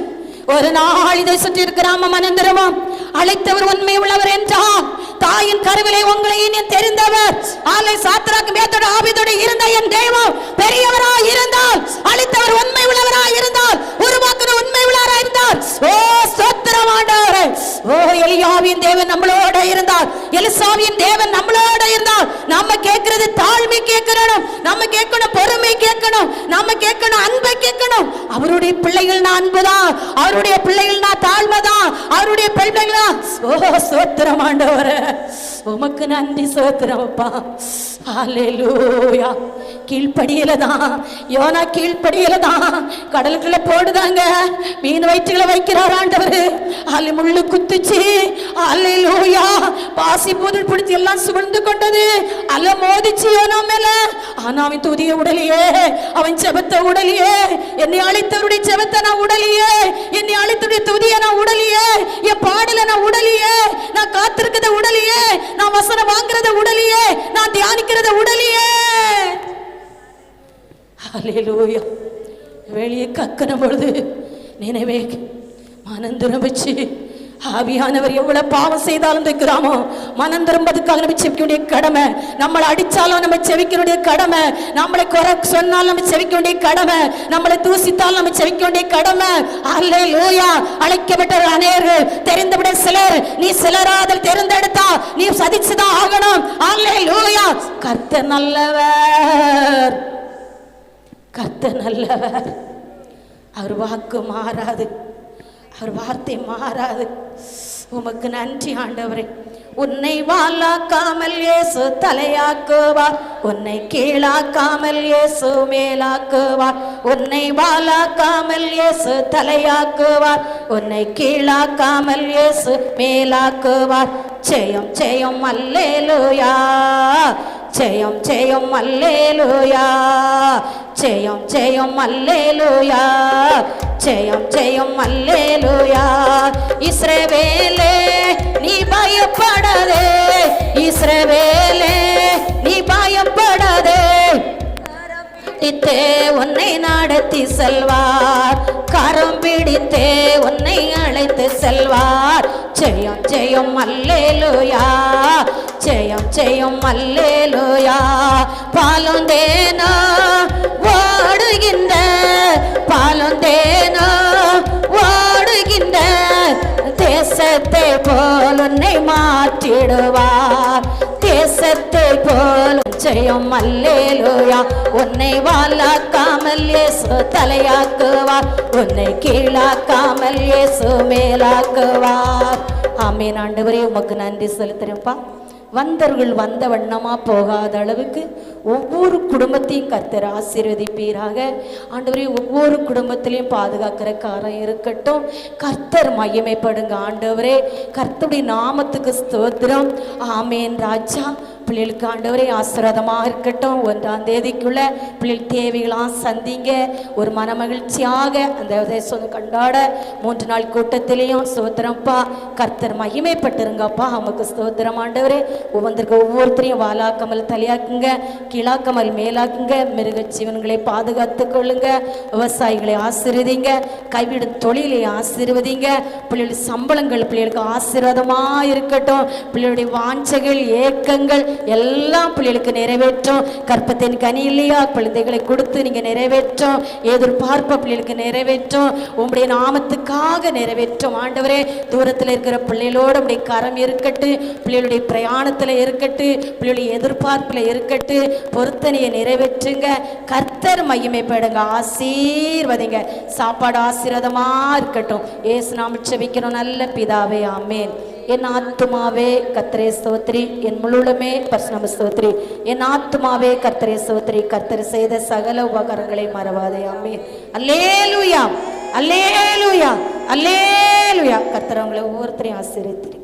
ஒரு நாள் இதை சுற்றி கிராமம் மனம் திரும்பும். அழைத்தவர் உண்மை உள்ளவர் என்றால், தாயின் கருவிலே உங்களை தெரிந்தவர், ஆலை சாத்ராக் மேத்தோட ஆபீதோடு இருந்த என் தெய்வம் பெரியவராய் இருந்தால், அழைத்தவர் உண்மை உள்ளவராய் இருந்தால், உருவாக்குற உண்மை உள்ளவராய் இருந்தால், ஓ ஸ்தோத்திரம் ஆண்டவரே. ஓ எலியாவின் எலியாவின் தேவன் நம்மளோட இருந்தால், எலிசாவின் தேவன் நம்மளோட இருந்தால், நம்ம கேட்கிறது தாழ்மை கேட்கணும், நம்ம கேட்கணும் பொறுமை கேட்கணும், நம்ம கேட்கணும் அன்பை கேட்கணும். அவருடைய பிள்ளைகள் நான் அன்புதான், அவருடைய பிள்ளைகள் நான் தாழ்மைதான், அவருடைய பிள்ளைகள் தான். சோத்திரம் ஆண்டவரே, உமக்கு நன்றி சோத்திரம் அப்பா. ஹல்லேலூயா. கீழ்ப்படியில தான் யோனா, கீழ்ப்படியில தான் கடலுக்குள்ள போடுதாங்க, மீன் வயிற்றுகளை வைக்கிறார் ஆண்டவர். அல்ல முள்ளு குத்துச்சு, அல்லேலூயா, பாசி பூதல் பிடிச்சி எல்லாம் சுமந்து கொண்டது, அல்ல மோதிச்சு யோனா மேல. ஆனா அவன் துதிய உடலையே, அவன் செபத்தை உடலையே, என்னை அழைத்தவருடைய செபத்தை நான் உடலையே, என்னை அழைத்தவருடைய துதியை நான் உடலையே, என் பாடல நான் உடலையே, நான் காத்திருக்கிறத உடலையே, நான் வசனம் வாங்குறத உடலையே, நான் தியானிக்கிறத உடலையே. ஹல்லேலூயா. வெளியே கக்கன பொழுது நினைவே மனம் திரும்பிச்சு. ஆவியானவர் எவ்வளவு பாவம் செய்தாலும் இந்த கிராமம் மனம் திரும்பதுக்காக நம்ம செவிக்க வேண்டிய கடமை, நம்மளை அடிச்சாலும் நம்ம செவிக்க வேண்டிய கடமை, நம்மளை குறை சொன்னாலும் நம்ம செவிக்க வேண்டிய கடமை, நம்மளை தூசித்தாலும் நம்ம செவிக்க வேண்டிய கடமை. அல்லேலூயா. அழைக்கப்பட்ட அநேகர்கள், தெரிந்தவிட சிலர், நீ சிலராதல் தெரிந்தெடுத்தா நீ சதிச்சுதான் ஆகணும். அல்லேலூயா. கர்த்தர் நல்லவர், கர்த்தர் நல்லவர். அவர் வாக்கு மாறாது, அவர் வார்த்தை மாறாது. உமக்கு நன்றி ஆண்டவரே. உன்னை வாளாக்காமல் இயேசு தலையாக்குவார், உன்னை கீழாக்காமல் இயேசு மேலாக்குவார். உன்னை வாளாக்காமல் இயேசு தலையாக்குவார், உன்னை கீழாக்காமல் இயேசு மேலாக்குவார். ஜெயம் ஜெயம் அல்லேலூயா, ஜெயம் ஜெயம் அல்லேலூயா, ஜெயம் ஜெயம் அல்லேலூயா, ஜெயம் ஜெயம் அல்லேலூயா. இஸ்ரவேலே நீ பயப்படாதே, இஸ்ரவேலே நீ பயப்படாதே, உன்னை நடத்தி செல்வார், கரம் பிடித்தே உன்னை அழைத்து செல்வார். ஜெயம் ஜெயம் அல்லேலூயா, ஜெயம் ஜெயம் அல்லேலூயா. பாலும் தேனோ ஓடுகின்ற, பாலும் தேனோ ஓடுகின்ற தேசத்தை போல் உன்னை மாற்றிடுவார், தேசத்தை போல். ஜெயம் அல்லேலூயா. உன்னை வாளாக்காமல் இயேசு தலையாக்குவார், உன்னை கீழாக்காமல் இயேசு மேலாக்குவார். ஆமென். ஆண்டவரே உமக்கு நன்றி செலுத்துறேன்ப்பா. வந்தவர்கள் வந்த வண்ணமா போகாத அளவுக்கு ஒவ்வொரு குடும்பத்தையும் கர்த்தர் ஆசீர்வதிப்பீராக. ஆண்டவரே ஒவ்வொரு குடும்பத்திலையும் பாதுகாக்கிற காரம் இருக்கட்டும். கர்த்தர் மகிமைப்படுங்க ஆண்டவரே. கர்த்தருடைய நாமத்துக்கு ஸ்தோத்திரம். ஆமேன் ராஜா. பிள்ளைகளுக்கு ஆண்டவரே ஆசீர்வாதமாக இருக்கட்டும். 1ஆம் தேதிக்குள்ள பிள்ளைகள் தேவைகளாம் சந்திங்க. ஒரு மனமகிழ்ச்சியாக அந்த தேசம் கொண்டாட 3 நாள் கூட்டத்திலையும் ஸ்தோத்திரம்ப்பா. கர்த்தர் மகிமைப்பட்டிருங்கப்பா. நமக்கு ஸ்தோத்திரம் ஆண்டவரே. ஒவ்வொருத்தரையும் வாலாக்காமல் தலையாக்குங்க, கீழாக்காமல் மேலாக்குங்க. மிருக ஜீவன்களை பாதுகாத்து கொள்ளுங்க. விவசாயிகளை ஆசீர்வதிங்க, கைவிடும் தொழிலை ஆசீர்வதிங்க. பிள்ளைகளுடைய சம்பளங்கள் பிள்ளைகளுக்கு ஆசீர்வாதமாக இருக்கட்டும். பிள்ளைகளுடைய வாஞ்சைகள் ஏக்கங்கள் எல்லாம் பிள்ளைகளுக்கு நிறைவேற்றும். கற்பத்தின் கனி இல்லையா குழந்தைகளை கொடுத்து நீங்க நிறைவேற்றும். எதிர்பார்ப்ப பிள்ளைகளுக்கு நிறைவேற்றும். உங்களுடைய நாமத்துக்காக நிறைவேற்றும் ஆண்டவரே. தூரத்தில் இருக்கிற பிள்ளைகளோடு உடைய கரம் இருக்கட்டு, பிள்ளைகளுடைய பிரயாணத்தில் இருக்கட்டு, பிள்ளைகளுடைய எதிர்பார்ப்பில் இருக்கட்டு. பொருத்தனையை நிறைவேற்றுங்க. கர்த்தர் மகிமைப்படுங்க. ஆசீர்வதிங்க. சாப்பாடு ஆசீர்வாதமா இருக்கட்டும். இயேசு நாமத்தில் ஜெபிக்கிறோம் நல்ல பிதாவே. ஆமென். என் ஆத்துமாவே கர்த்தரை ஸ்தோத்திரி, என் முழுமே பரிசுத்த ஸ்தோத்திரி. என் ஆத்துமாவே கர்த்தரை ஸ்தோத்திரி, கர்த்தர் செய்த சகல உபகாரங்களை மறவாதே. ஆமென். அல்லேலூயா, அல்லேலூயா, அல்லேலூயா. கர்த்தர் உங்களை ஒவ்வொருத்தரையும் ஆசீர்வதிப்பார்.